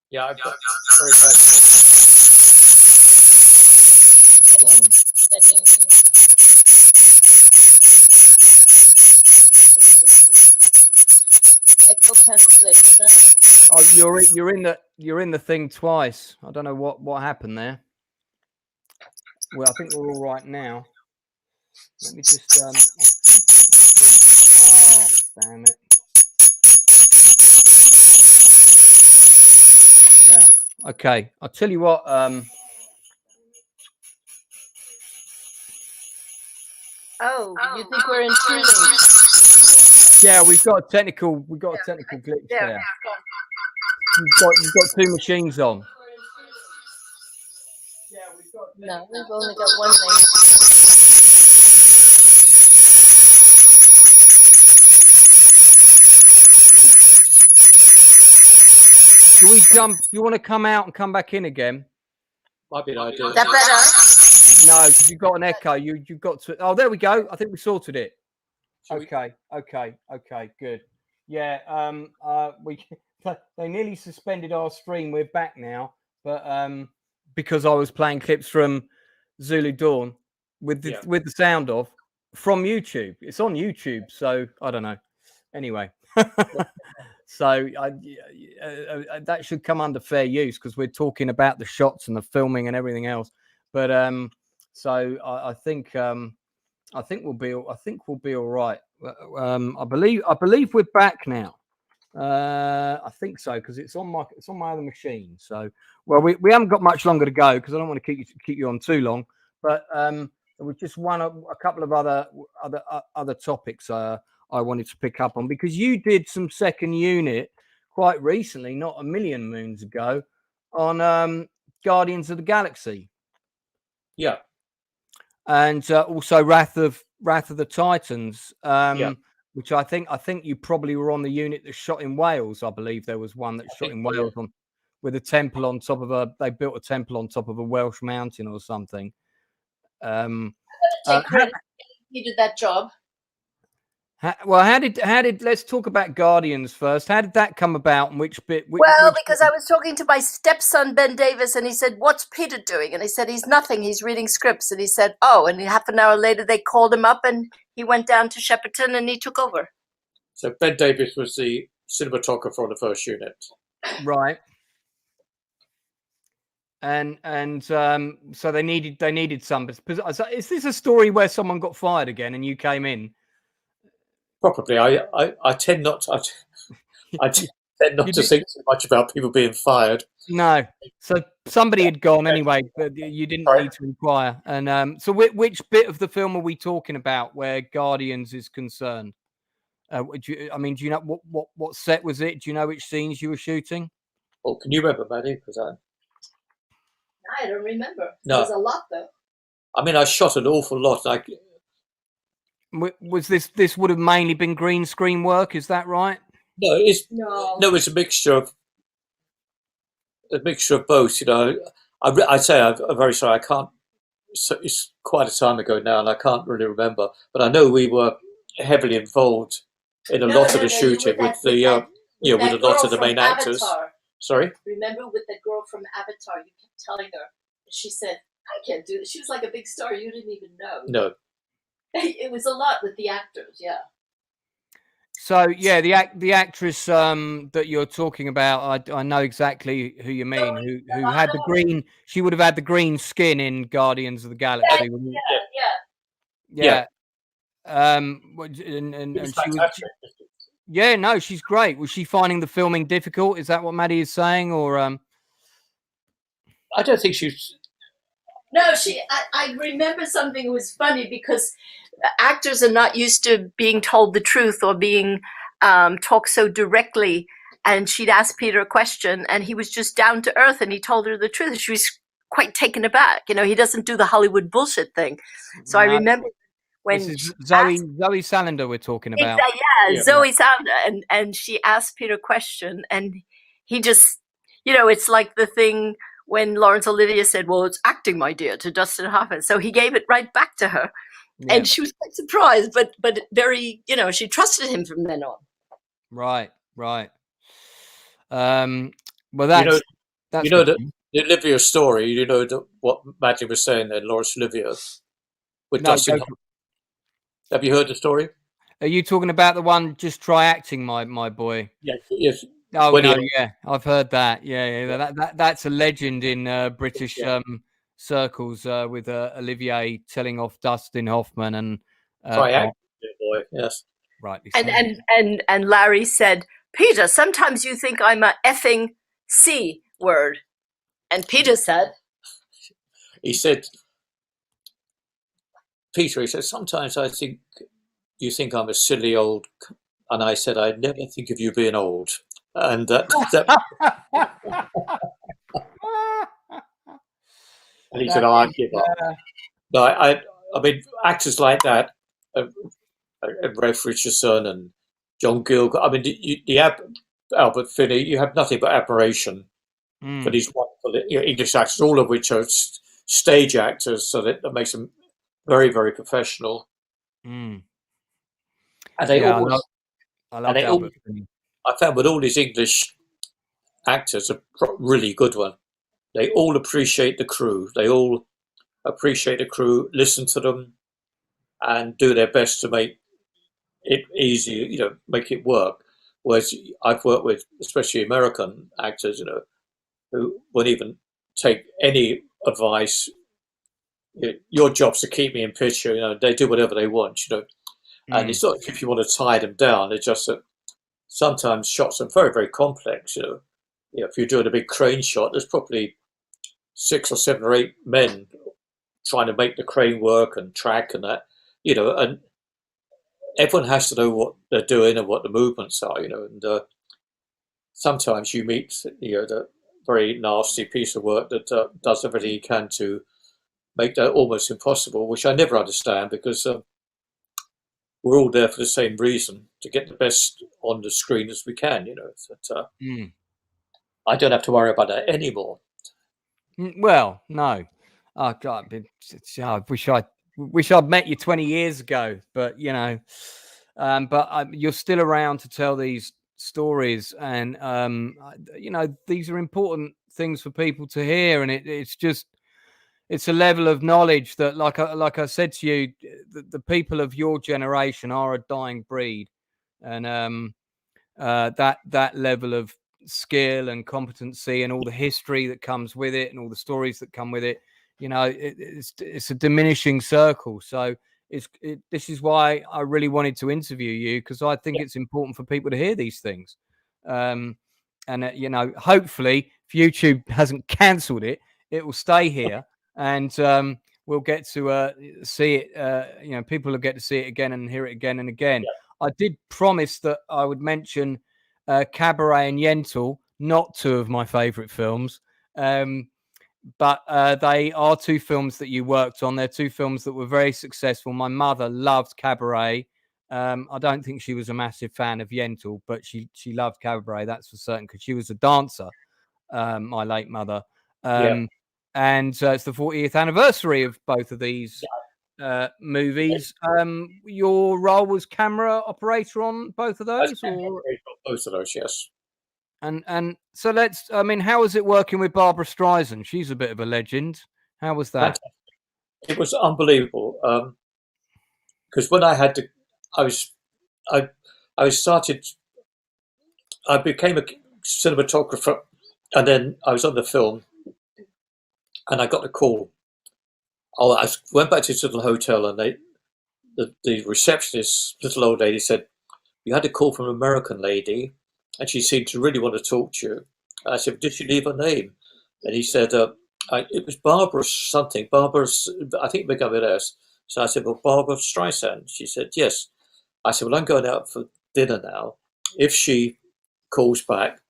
Yeah, I've got very bad. Echo cancellation. Oh, you're in the thing twice. I don't know what happened there. Well, I think we're all right now. Let me just oh, damn it. Yeah. Okay. I'll tell you what. Oh, you think we're intruding? Yeah, we've got a technical glitch there. You've got two machines on. No, we've only got one link. Do we jump? You want to come out and come back in again? Might be an idea. Is that better? No, because you've got an echo. You've got to. Oh, there we go. I think we sorted it. Okay, good. Yeah, they nearly suspended our stream. We're back now, but because I was playing clips from Zulu Dawn with the sound off from YouTube. It's on YouTube, so I don't know. Anyway, so that should come under fair use because we're talking about the shots and the filming and everything else. But so I think I think we'll be all right. I believe we're back now. I think so, because it's on my other machine. So, well, we haven't got much longer to go, because I don't want to keep you on too long. But we've just a couple of other topics I wanted to pick up on, because you did some second unit quite recently, not a million moons ago, on Guardians of the Galaxy. Yeah. And also Wrath of the Titans. Yeah. Which I think you probably were on the unit that shot in Wales. I believe there was one that shot in Wales with a temple on top of they built a temple on top of a Welsh mountain or something. Take credit. He did that job. How did let's talk about Guardians first. How did that come about, and which bit? Because I was talking to my stepson Ben Davis, and he said, "What's Peter doing?" And he said, "He's nothing. He's reading scripts." And he said, "Oh." And half an hour later, they called him up, and he went down to Shepperton, and he took over. So Ben Davis was the cinematographer on the first unit, right? And so they needed some. Is this a story where someone got fired again and you came in? Probably. I tend not to. I tend not to think so much about people being fired. No. So somebody had gone anyway, but you didn't need to inquire. And so which bit of the film are we talking about where Guardians is concerned? Do you know what set was it? Do you know which scenes you were shooting? Well, can you remember, Maddie? Because I don't remember. No. There's a lot, though. I mean, I shot an awful lot. Was this would have mainly been green screen work? Is that right? No, it's a mixture of both. You know, I'd say I'm very sorry. I can't. It's quite a time ago now, and I can't really remember. But I know we were heavily involved in a lot of the shooting with a lot of the main actors. Sorry? Remember with the girl from Avatar, you kept telling her, she said, "I can't do this." She was like a big star you didn't even know. No. It was a lot with the actors, yeah. So yeah, the actress that you're talking about, I know exactly who you mean. Who had the green? She would have had the green skin in Guardians of the Galaxy. Yeah. And she was. Yeah, no, she's great. Was she finding the filming difficult? Is that what Maddie is saying, or? I don't think she's. No, I remember something was funny because actors are not used to being told the truth or being talked so directly. And she'd ask Peter a question, and he was just down to earth, and he told her the truth. She was quite taken aback. You know, he doesn't do the Hollywood bullshit thing. So I remember when this is Zoe Salinger we're talking about. Zoe Salinger, and she asked Peter a question, and he just, it's like the thing when Laurence Olivier said, "Well, it's acting, my dear," to Dustin Hoffman. So he gave it right back to her. Yeah. And she was quite surprised, but very, she trusted him from then on. Right. Well, that's the Olivier story. You know what Madelyn was saying there, Laurence Olivier with Dustin Hoffman. Have you heard the story? Are you talking about the one, "Just try acting, my boy"? Yes. Oh no, yeah, I've heard that. Yeah. That's a legend in British circles with Olivier telling off Dustin Hoffman and try acting, boy. Yes, right. And Larry said, "Peter, sometimes you think I'm a effing C word," and Peter said, Peter, "Sometimes I think you think I'm a silly old," and I said, "I'd never think of you being old." And and he said, "I give up." No, I mean, actors like that, Ralph Richardson and John Gielgud. I mean, Albert Finney. You have nothing but admiration for these wonderful English actors, all of which are stage actors, so that makes them very, very professional. And they always, I love Albert Finney. I found with all these English actors, a really good one. They all appreciate the crew. They all appreciate the crew, listen to them, and do their best to make it easy, make it work. Whereas I've worked with, especially American actors, who won't even take any advice your job's to keep me in picture. They do whatever they want. And it's not if you want to tie them down. It's just that sometimes shots are very, very complex. If you're doing a big crane shot, there's probably 6 or 7 or 8 men trying to make the crane work and track and that. And everyone has to know what they're doing and what the movements are. And sometimes you meet the very nasty piece of work that does everything he can to make that almost impossible, which I never understand, because we're all there for the same reason, to get the best on the screen as we can. I don't have to worry about that anymore. Well, no. Oh God, I wish I'd met you 20 years ago, but you're still around to tell these stories, and these are important things for people to hear, and it's a level of knowledge that, like I said to you, the people of your generation are a dying breed, and that level of skill and competency and all the history that comes with it and all the stories that come with it, it's a diminishing circle. So this is why I really wanted to interview you, because I think it's important for people to hear these things. And hopefully, if YouTube hasn't cancelled it, it will stay here, and we'll get to see it. People will get to see it again and hear it again and again. I did promise that I would mention Cabaret and Yentl, not 2 of my favourite films, but they are 2 films that you worked on. They're 2 films that were very successful. My mother loved Cabaret. I don't think she was a massive fan of Yentl, but she loved Cabaret, that's for certain, because she was a dancer, my late mother. And it's the 40th anniversary of both of these movies. Your role was camera operator on both of those? Both of those, yes. And so how was it working with Barbara Streisand? She's a bit of a legend. How was that? It was unbelievable. Because when I became a cinematographer, and then I was on the film, and I got a call. I went back to the little hotel, and the receptionist, little old lady, said, "You had a call from an American lady, and she seemed to really want to talk to you." I said, "Did she leave her name?" And he said, "It was Barbara something. I think it began with S." So I said, "Well, Barbara Streisand." She said, "Yes." I said, "Well, I'm going out for dinner now. If she calls back,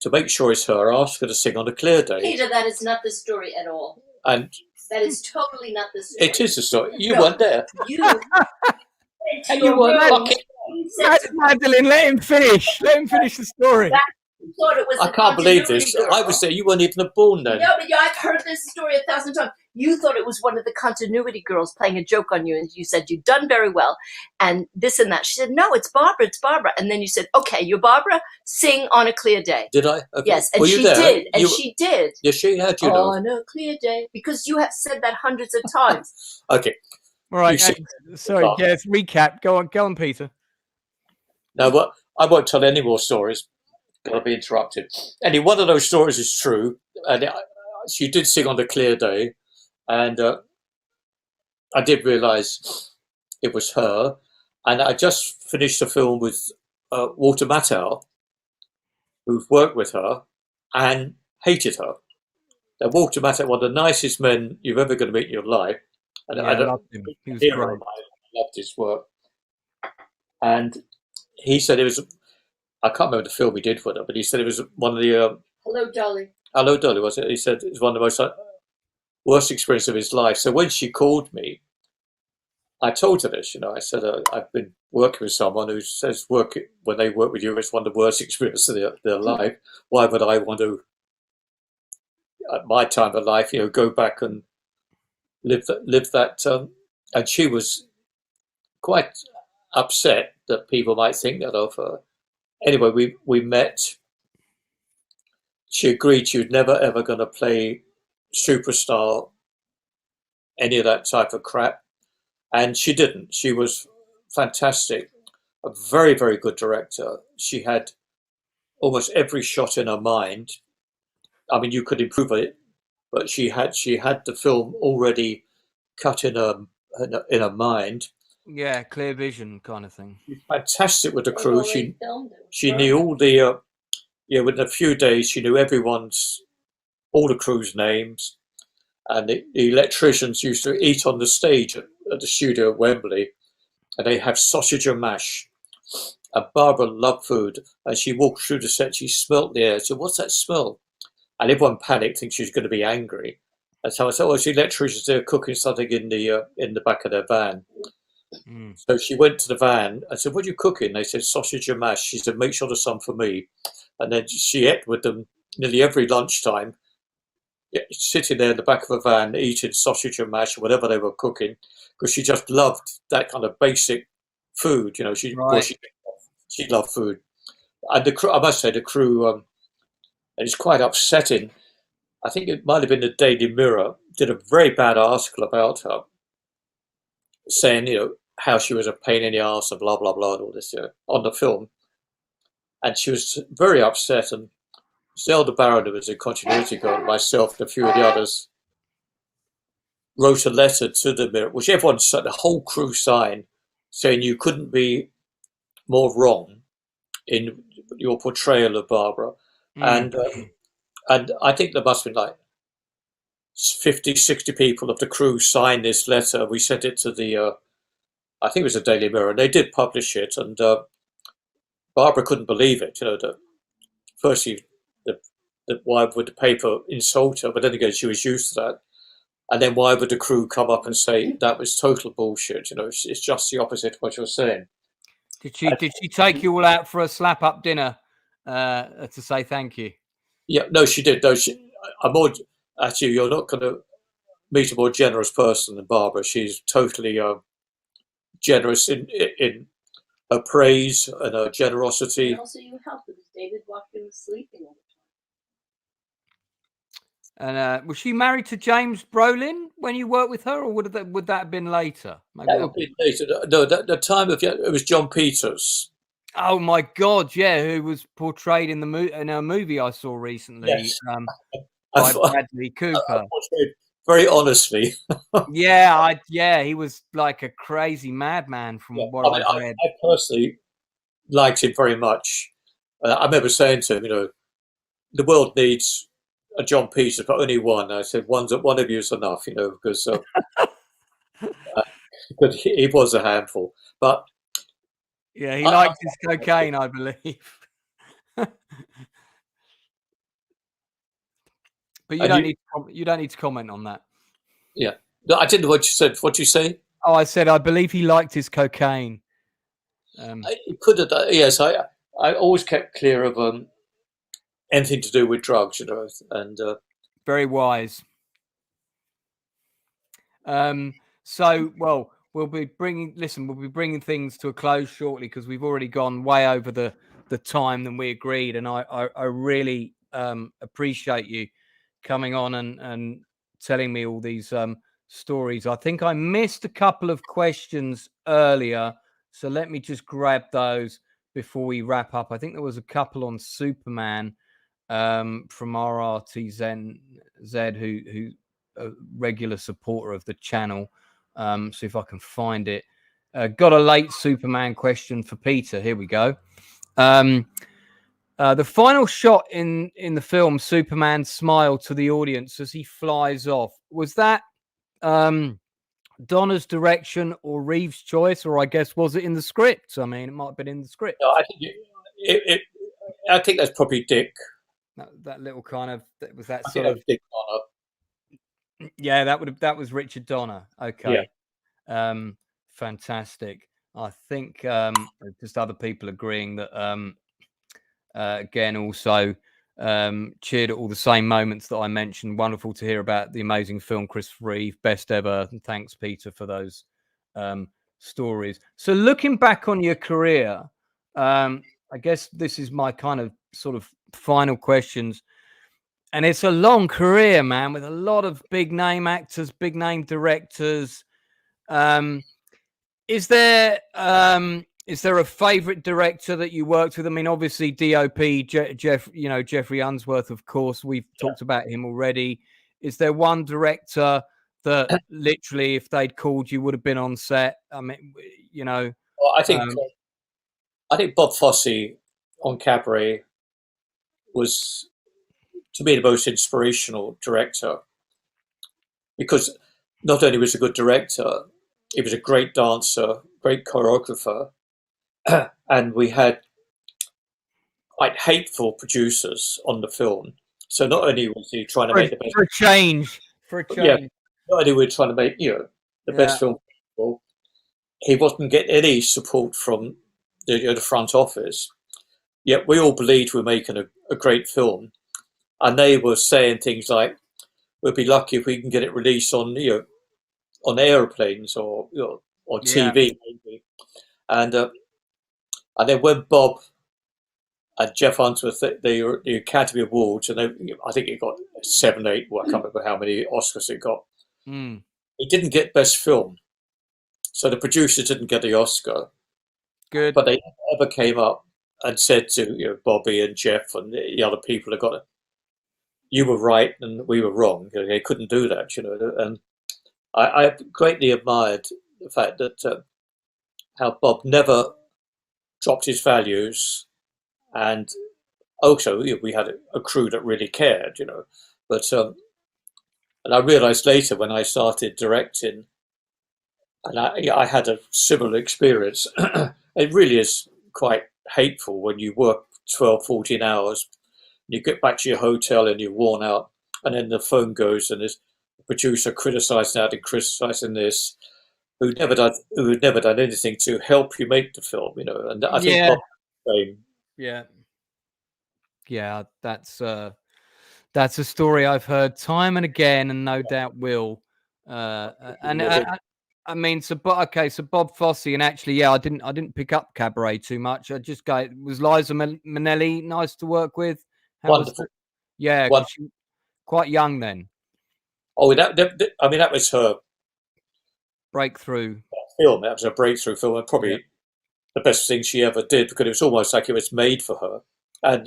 to make sure it's her, ask her to sing on a clear day." Peter, that is not the story at all. And that is totally not the story. It is the story. You weren't there. And you were fucking. Madelyn, let him finish. Let him finish the story. I can't believe this. I was there. You weren't even born then. No, but I've heard this story 1,000 times. You thought it was one of the continuity girls playing a joke on you, and you said you'd done very well, and this and that. She said, "No, it's Barbara. It's Barbara." And then you said, "Okay, you're Barbara. Sing on a clear day." Did I? Okay. Yes, and she did. And she did. Yes, she had. You know. On a clear day, because you have said that hundreds of times. Okay. All right. Sorry, Jeff. Recap. Go on, Peter. No, but I won't tell any more stories. Gotta be interrupted. Anyway, one of those stories is true, and she did sing on a clear day, and I did realise it was her. And I just finished a film with Walter Matthau, who've worked with her and hated her. Now, Walter Matthau, one of the nicest men you're ever going to meet in your life, and I loved him. He was great. I loved his work, and he said it was. I can't remember the film he did for her, but he said it was one of the. Hello, Dolly. Hello, Dolly, was it? He said it was one of the most worst experiences of his life. So when she called me, I told her this. I said I've been working with someone who says when they work with you, it's one of the worst experiences of their life. Why would I want to, at my time of life, go back and live that? And she was quite upset that people might think that of her. Anyway, we met. She agreed she was never ever going to play superstar, any of that type of crap, and she didn't. She was fantastic, a very, very good director. She had almost every shot in her mind. I mean, you could improve it, but she had the film already cut in her mind. Yeah, clear vision kind of thing. She's fantastic with the crew. She knew all the within a few days she knew all the crew's names, and the electricians used to eat on the stage at the studio at Wembley, and they have sausage and mash. And Barbara loved food, and she walked through the set. She smelt the air. So what's that smell? And everyone panicked, thinking she was going to be angry. And so I said, "Oh, it's the electricians. They're cooking something in the back of their van." Mm. So she went to the van. I said, "What are you cooking?" They said, "Sausage and mash." She said, "Make sure there's some for me." And then she ate with them nearly every lunchtime, sitting there in the back of a van eating sausage and mash or whatever they were cooking, because she just loved that kind of basic food. You know, she loved food. And the crew, I must say, the crew, and it's quite upsetting. I think it might have been the Daily Mirror did a very bad article about her, saying, how she was a pain in the arse and blah, blah, blah, and all this, on the film. And she was very upset. And Zelda Barron, who was a continuity girl, and myself and a few of the others, wrote a letter to the Mirror, which everyone, the whole crew signed, saying you couldn't be more wrong in your portrayal of Barbara. And I think there must have been like 50, 60 people of the crew signed this letter. We sent it to I think it was the Daily Mirror, and they did publish it. And Barbara couldn't believe it. Firstly, why would the paper insult her? But then again, she was used to that. And then why would the crew come up and say that was total bullshit? It's just the opposite of what you're saying. Did she take you all out for a slap up dinner to say thank you? Yeah, no, she did. No, actually, you're not going to meet a more generous person than Barbara. She's totally generous in her praise and her generosity. And also, you helped because David walked in sleeping all the time. And was she married to James Brolin when you worked with her, or would that have been later? Maybe that would be later. No, the time of it was John Peters. Oh my God! Yeah, who was portrayed in a movie I saw recently, yes. By Bradley Cooper. Very honestly. Yeah, he was like a crazy madman from what I've read. I personally liked him very much. I remember saying to him, the world needs a John Peters, but only one. I said, one of you is enough, because but he was a handful. But yeah, he liked his cocaine, I believe. But you don't need to comment on that. Yeah, no, I didn't know what you said. What you say? Oh, I said I believe he liked his cocaine. He could have done. Yes, I always kept clear of anything to do with drugs, and very wise. So, well, we'll be bringing things to a close shortly because we've already gone way over the time than we agreed, and I really appreciate you coming on and telling me all these stories. I think I missed a couple of questions earlier, so let me just grab those before we wrap up. I think there was a couple on Superman from RRTZ, who a regular supporter of the channel. See if I can find it. Got a late Superman question for Peter. Here we go. The final shot in the film, Superman's smile to the audience as he flies off, was that Donner's direction or Reeves' choice, or I guess was it in the script? I mean, it might have been in the script. No, I think that's probably Dick. That little kind of that I sort of Dick Donner. Yeah, that was Richard Donner. Okay, yeah. Fantastic. I think just other people agreeing that. Again, also cheered at all the same moments that I mentioned. Wonderful to hear about the amazing film, Christopher Reeve, best ever. And thanks, Peter, for those stories. So looking back on your career, I guess this is my kind of sort of final questions. And it's a long career, man, with a lot of big name actors, big name directors. Is there a favorite director that you worked with? I mean, obviously DOP, Geoffrey Unsworth, of course, we've talked about him already. Is there one director that literally, if they'd called, you would have been on set? I mean, you know. Well, I think Bob Fosse on Cabaret was, to me, the most inspirational director, because not only was he a good director, he was a great dancer, great choreographer, and we had quite hateful producers on the film. So not only was he trying to make the best, for a change, yeah, not only were we trying to make the best film possible, he wasn't getting any support from the front office. Yet we all believed we were making a great film, and they were saying things like, "We'll be lucky if we can get it released on on airplanes or on TV, maybe." And then when Bob and Geoff Unsworth, the Academy Awards, and I think it got 7, 8. Well, I can't remember how many Oscars it got. It didn't get Best Film, so the producers didn't get the Oscar. Good, but they never came up and said to Bobby and Geoff and the other people that got it, "You were right and we were wrong." They couldn't do that, And I greatly admired the fact that how Bob never dropped his values, and also we had a crew that really cared, But and I realised later when I started directing, and I had a similar experience. It really is quite hateful when you work 12, 14 hours, and you get back to your hotel and you're worn out, and then the phone goes and there's a producer criticising that and criticising this, who had never done anything to help you make the film, And I think Bob saying, that's a story I've heard time and again, and no doubt will. I mean, so Bob Fosse, and actually, I didn't pick up Cabaret too much. I just was Liza Minnelli nice to work with? Wonderful. Because she was quite young then. Oh, that was her breakthrough film. That was a breakthrough film, and probably the best thing she ever did, because it was almost like it was made for her. And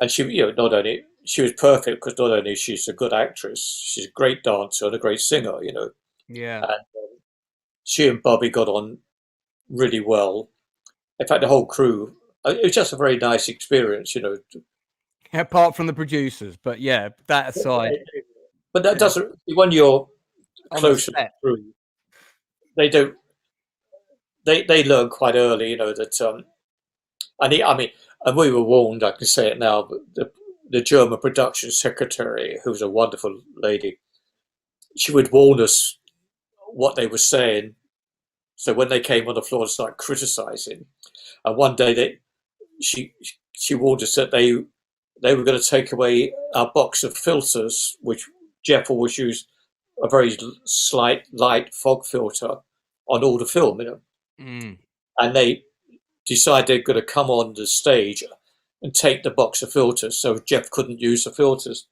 and she, not only she was perfect, because not only she's a good actress, she's a great dancer and a great singer, Yeah. And she and Bobby got on really well. In fact, the whole crew. It was just a very nice experience, Apart from the producers, but that aside. But that doesn't. When you're close to the crew, they don't. They learn quite early, that. And we were warned. I can say it now. But the German production secretary, who was a wonderful lady, she would warn us what they were saying. So when they came on the floor and started criticising, and one day she warned us that they were going to take away our box of filters, which Geoff always used a very slight light fog filter on all the film, And they decided they're going to come on the stage and take the box of filters, so Geoff couldn't use the filters.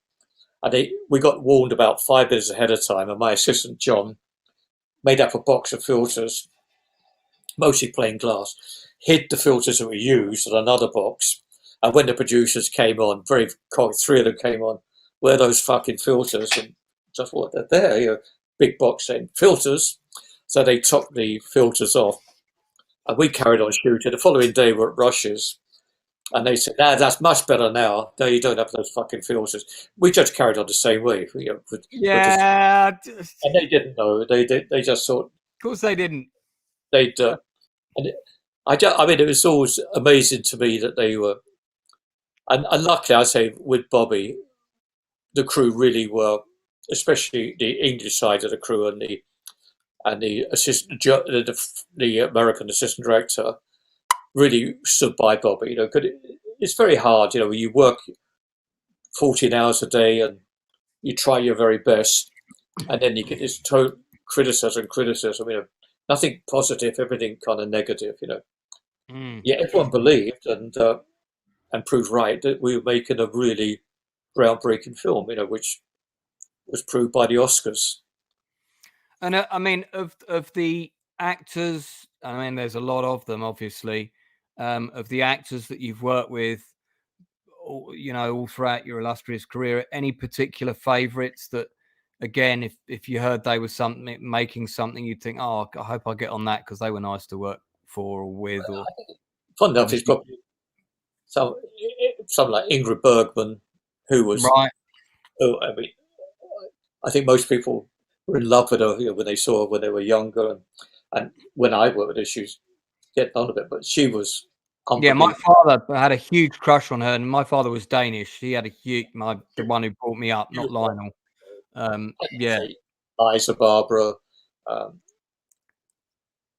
And we got warned about 5 minutes ahead of time, and my assistant John made up a box of filters, mostly plain glass, hid the filters that we used in another box. And when the producers came on, 3 of them came on, "Where are those fucking filters?" And just what they're there, big box saying filters. So they took the filters off, and we carried on shooting. The following day we're at Rush's, and they said, "That's much better now. No, you don't have those fucking filters." We just carried on the same way. And they didn't know. They just thought. Of course, they didn't. They'd. It was always amazing to me that they were. And luckily, I say, with Bobby, the crew really were, especially the English side of the crew and the assistant, the American assistant director, really stood by Bobby. Because it's very hard. You work 14 hours a day and you try your very best, and then you get this total criticism. Nothing positive, everything kind of negative. Yeah, everyone believed and proved right that we were making a really groundbreaking film, which was proved by the Oscars. And of the actors, there's a lot of them, obviously. Of the actors that you've worked with, all throughout your illustrious career, any particular favourites that again, if you heard they were making something, you'd think, oh, I hope I get on that because they were nice to work for or with. Or Fun enough, it's probably some like Ingrid Bergman, who was right. Oh, I mean, I think most people were in love with her, you know, when they saw her when they were younger, and when I worked with her, she was getting on a bit, but she was Yeah, my unbelievable. father had a huge crush on her, and my father was Danish. He had a huge, the one who brought me up, not Lionel. Yeah, Isa Barbara. Um,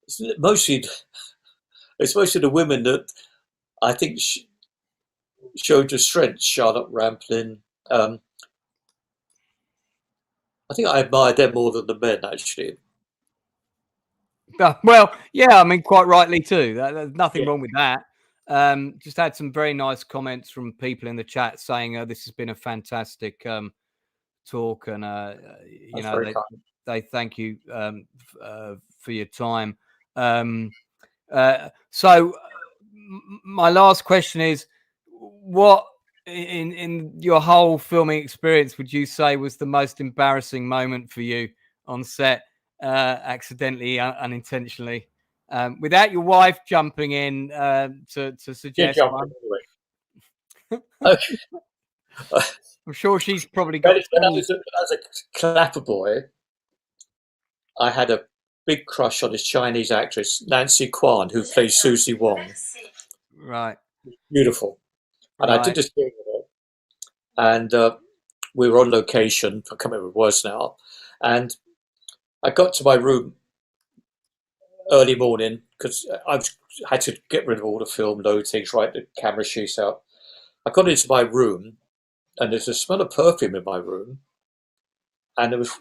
it's mostly the women that I think showed her strength. Charlotte Rampling. I think I admired them more than the men, actually. well, yeah, I mean, quite rightly too. There's nothing wrong with that. Just had some very nice comments from people in the chat saying this has been a fantastic talk, and you know, they thank you for your time. So my last question is, what in your whole filming experience would you say was the most embarrassing moment for you on set, accidentally, unintentionally, without your wife jumping in to suggest one? Okay. I'm sure she's probably got. When I was a clapper boy, I had a big crush on this Chinese actress, Nancy Caan, who plays Susie Wong. Right. Beautiful. And I did this thing with her. And we were on location, I can't remember what it was now. And I got to my room early morning because I had to get rid of all the film, load things, write the camera sheets out. I got into my room and there's a smell of perfume in my room. And there was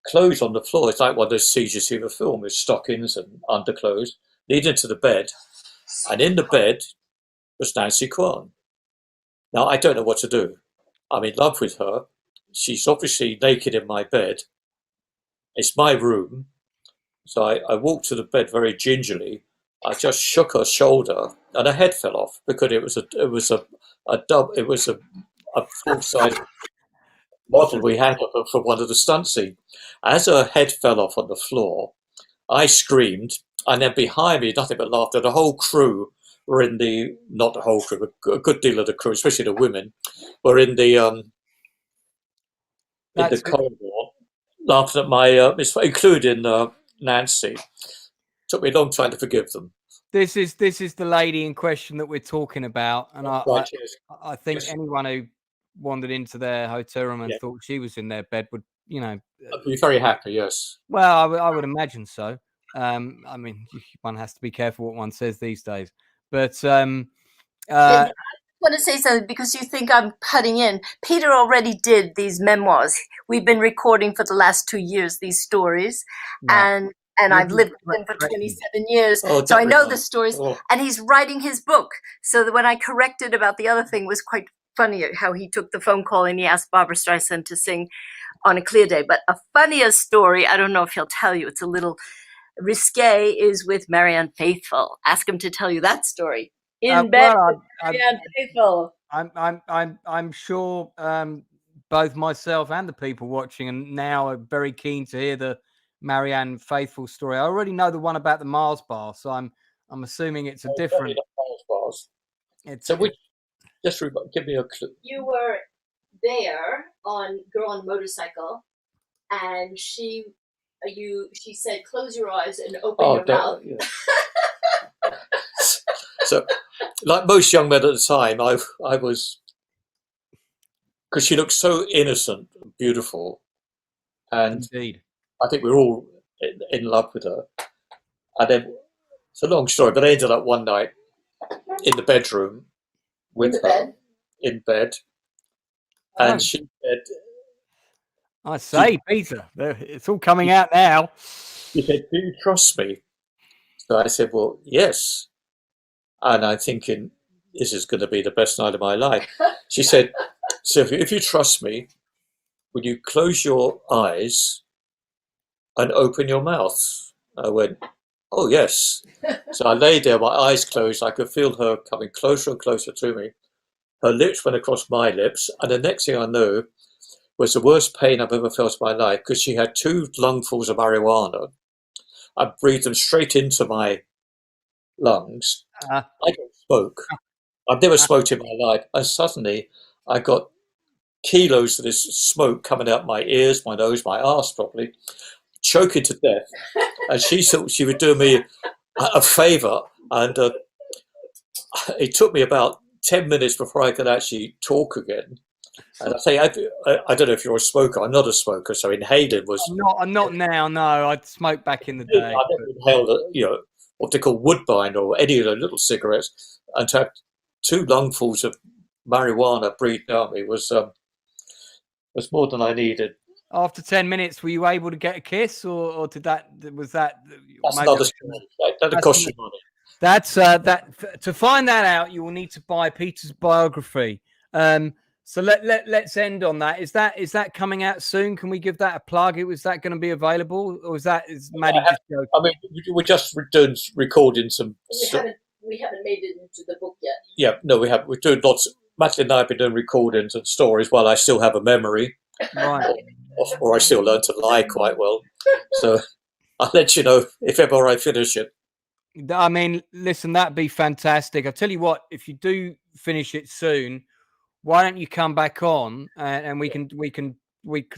clothes on the floor. It's like one of those scenes you see in a film with stockings and underclothes leading to the bed. And in the bed was Nancy Caan. Now, I don't know what to do. I'm in love with her. She's obviously naked in my bed. It's my room. So I walked to the bed very gingerly. I just shook her shoulder and her head fell off because it was a full-size model we had of her for one of the stunt scenes. As her head fell off on the floor, I screamed, and then behind me, nothing but laughter. The whole crew were not the whole crew, but a good deal of the crew, especially the women, were in the corridor laughing at my including Nancy. Took me a long time to forgive them. This is the lady in question that we're talking about, and I think anyone who wandered into their hotel room and thought she was in their bed would, you know, I'd be very happy. Yes. Well, I would imagine so. I mean, one has to be careful what one says these days. But I want to say something because you think I'm cutting in. Peter already did these memoirs. We've been recording for the last 2 years these stories, and I've lived with him for 27 years, so I know the stories. And he's writing his book. So that when I corrected about the other thing, was quite funny how he took the phone call and he asked Barbra Streisand to sing On a Clear Day. But a funnier story, I don't know if he'll tell you, it's a little risque, is with Marianne Faithfull. Ask him to tell you that story. In bed with Marianne Faithfull. I'm sure both myself and the people watching and now are very keen to hear the Marianne Faithfull story. I already know the one about the Mars bar, so I'm assuming it's a different Mars bars. Just give me a clue. You were there on Girl on a Motorcycle, and she said, "Close your eyes and open your mouth." Yeah. So, like most young men at the time, I was, because she looked so innocent and beautiful, and indeed, I think we were all in love with her. And then it's a long story, but I ended up one night in the bedroom with her in bed, and she said, "I say, Peter, it's all coming out now." She said, "Do you trust me?" So I said, "Well, yes." And I'm thinking, this is going to be the best night of my life. She said, "So if you trust me, would you close your eyes and open your mouth?" I went, "Oh, yes." So I lay there, my eyes closed. I could feel her coming closer and closer to me. Her lips went across my lips. And the next thing I know, was the worst pain I've ever felt in my life because she had 2 lungfuls of marijuana. I breathed them straight into my lungs. Uh, I don't smoke. I've never smoked in my life. And suddenly I got kilos of this smoke coming out my ears, my nose, my arse probably, choking to death. And she thought she would do me a favour. And it took me about 10 minutes before I could actually talk again. And I say, I don't know if you're a smoker. I'm not a smoker, so inhaling was. I'm not now. No, I'd smoked back in the I day. never inhaled, what they call woodbine or any of the little cigarettes, and to have 2 lungfuls of marijuana breathed down me was more than I needed. After 10 minutes, were you able to get a kiss, or did that? Was that? That's another story. That cost you money. That's that. To find that out, you will need to buy Peter's biography. So let's end on that. Is that coming out soon? Can we give that a plug? Was that going to be available, or is Maddie just joking? I mean, we're just doing recording some. We haven't made it into the book yet. Yeah, no, we have. We're doing lots. Madelyn and I have been doing recordings and stories while I still have a memory, right? or I still learn to lie quite well. So I'll let you know if ever I finish it. I mean, listen, that'd be fantastic. I'll tell you what, if you do finish it soon, why don't you come back on and we could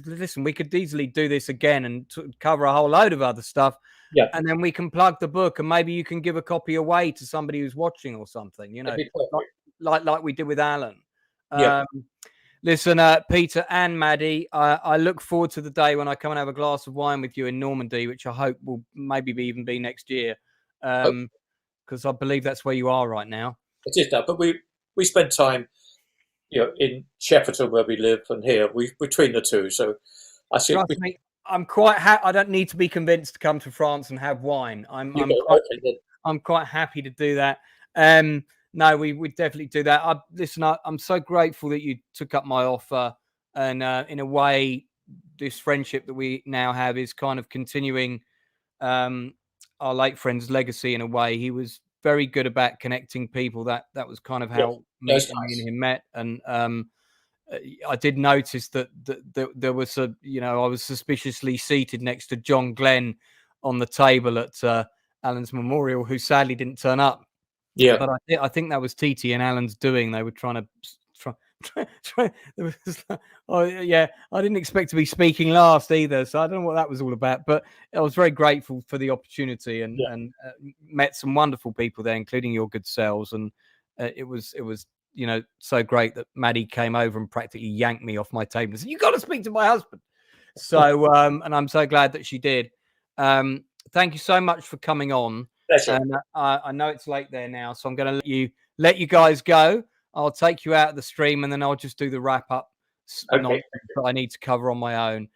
listen. We could easily do this again and cover a whole load of other stuff. Yeah, and then we can plug the book, and maybe you can give a copy away to somebody who's watching or something. Like we did with Alan. Yeah. Listen, Peter and Maddie, I look forward to the day when I come and have a glass of wine with you in Normandy, which I hope will maybe even be next year, because I believe that's where you are right now. It is that, but we spend time, in Shepperton where we live, and here between the two. So I think trust me, I'm quite. I don't need to be convinced to come to France and have wine. I'm quite happy to do that. No, we would definitely do that. I'm so grateful that you took up my offer, and in a way, this friendship that we now have is kind of continuing our late friend's legacy. In a way, he was very good about connecting people. That was kind of how me and him met. And I did notice that there was I was suspiciously seated next to John Glenn on the table at Alan's memorial, who sadly didn't turn up. Yeah, but I think that was TT and Alan's doing. They were trying to I didn't expect to be speaking last either, so I don't know what that was all about. But I was very grateful for the opportunity and met some wonderful people there, including your good selves. And it was so great that Maddie came over and practically yanked me off my table and said, "You got to speak to my husband." So and I'm so glad that she did. Thank you so much for coming on. And I know it's late there now, so I'm going to let you guys go. I'll take you out of the stream, and then I'll just do the wrap up that I need to cover on my own.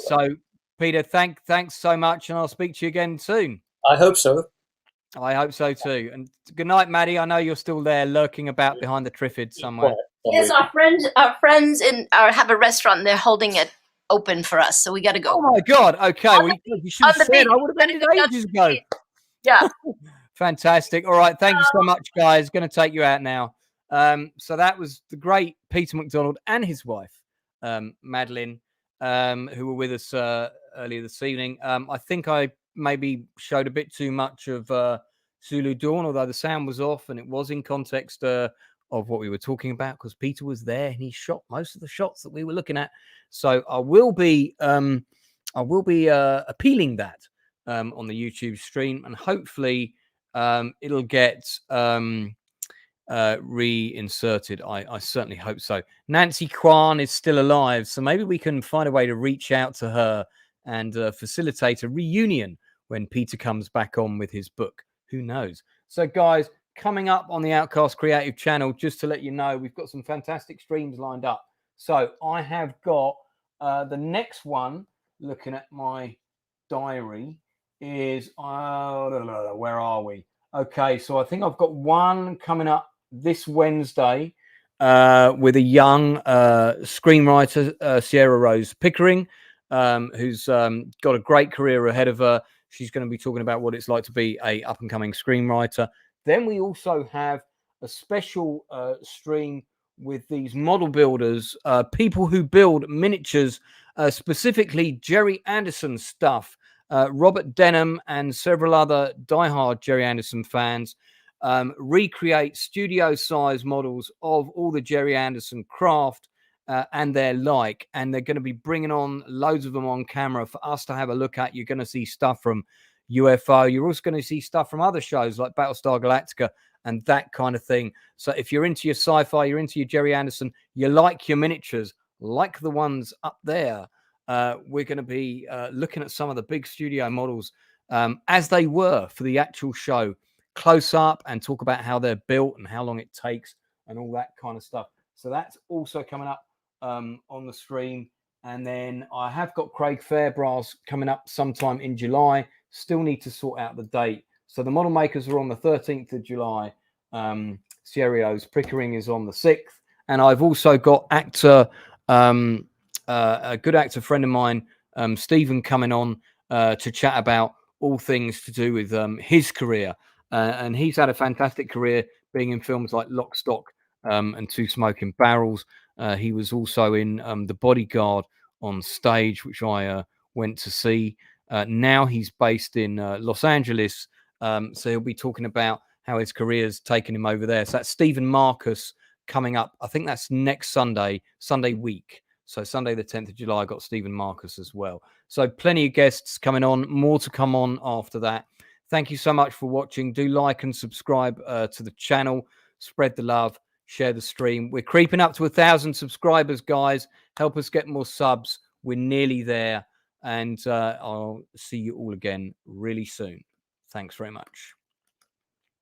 So, Peter, thanks so much, and I'll speak to you again soon. I hope so. I hope so too. And good night, Maddie. I know you're still there, lurking about behind the Triffid somewhere. Yes, our friends have a restaurant, and they're holding it open for us, so we got to go. Oh my God! Okay, you should have said. I would have ended ages ago. Yeah. Fantastic. All right. Thank you so much, guys. Going to take you out now. So that was the great Peter MacDonald and his wife, Madelyn, who were with us earlier this evening. I think I maybe showed a bit too much of Zulu Dawn, although the sound was off and it was in context of what we were talking about, because Peter was there and he shot most of the shots that we were looking at. So I will be appealing that on the YouTube stream, and hopefully it'll get reinserted. I certainly hope so. Nancy Caan is still alive, so maybe we can find a way to reach out to her and facilitate a reunion when Peter comes back on with his book. Who knows? So, guys, coming up on the Outcast Creative channel, just to let you know, we've got some fantastic streams lined up. So I have got the next one, looking at my diary, is where are we? Okay, so I think I've got one coming up this Wednesday with a young screenwriter, Sierra Rose Pickering, who's got a great career ahead of her. She's going to be talking about what it's like to be a up-and-coming screenwriter. Then we also have a special stream with these model builders, people who build miniatures, specifically Jerry Anderson stuff. Robert Denham and several other diehard Jerry Anderson fans recreate studio-size models of all the Jerry Anderson craft and their like, and they're going to be bringing on loads of them on camera for us to have a look at. You're going to see stuff from UFO. You're also going to see stuff from other shows like Battlestar Galactica and that kind of thing. So if you're into your sci-fi, you're into your Jerry Anderson, you like your miniatures, like the ones up there, we're going to be looking at some of the big studio models as they were for the actual show, close up, and talk about how they're built and how long it takes and all that kind of stuff. So that's also coming up on the stream. And then I have got Craig Fairbrass coming up sometime in July. Still need to sort out the date. So the model makers are on the 13th of July. Sierra's Pickering is on the 6th. And I've also got actor, a good actor friend of mine, Stephen, coming on to chat about all things to do with his career. And he's had a fantastic career being in films like Lock, Stock and Two Smoking Barrels. He was also in The Bodyguard on stage, which I went to see. Now he's based in Los Angeles. So he'll be talking about how his career's taken him over there. So that's Stephen Marcus coming up. I think that's next Sunday week. So Sunday, the 10th of July, I got Stephen Marcus as well. So plenty of guests coming on, more to come on after that. Thank you so much for watching. Do like and subscribe to the channel. Spread the love. Share the stream. We're creeping up to 1,000 subscribers, guys. Help us get more subs. We're nearly there. And I'll see you all again really soon. Thanks very much.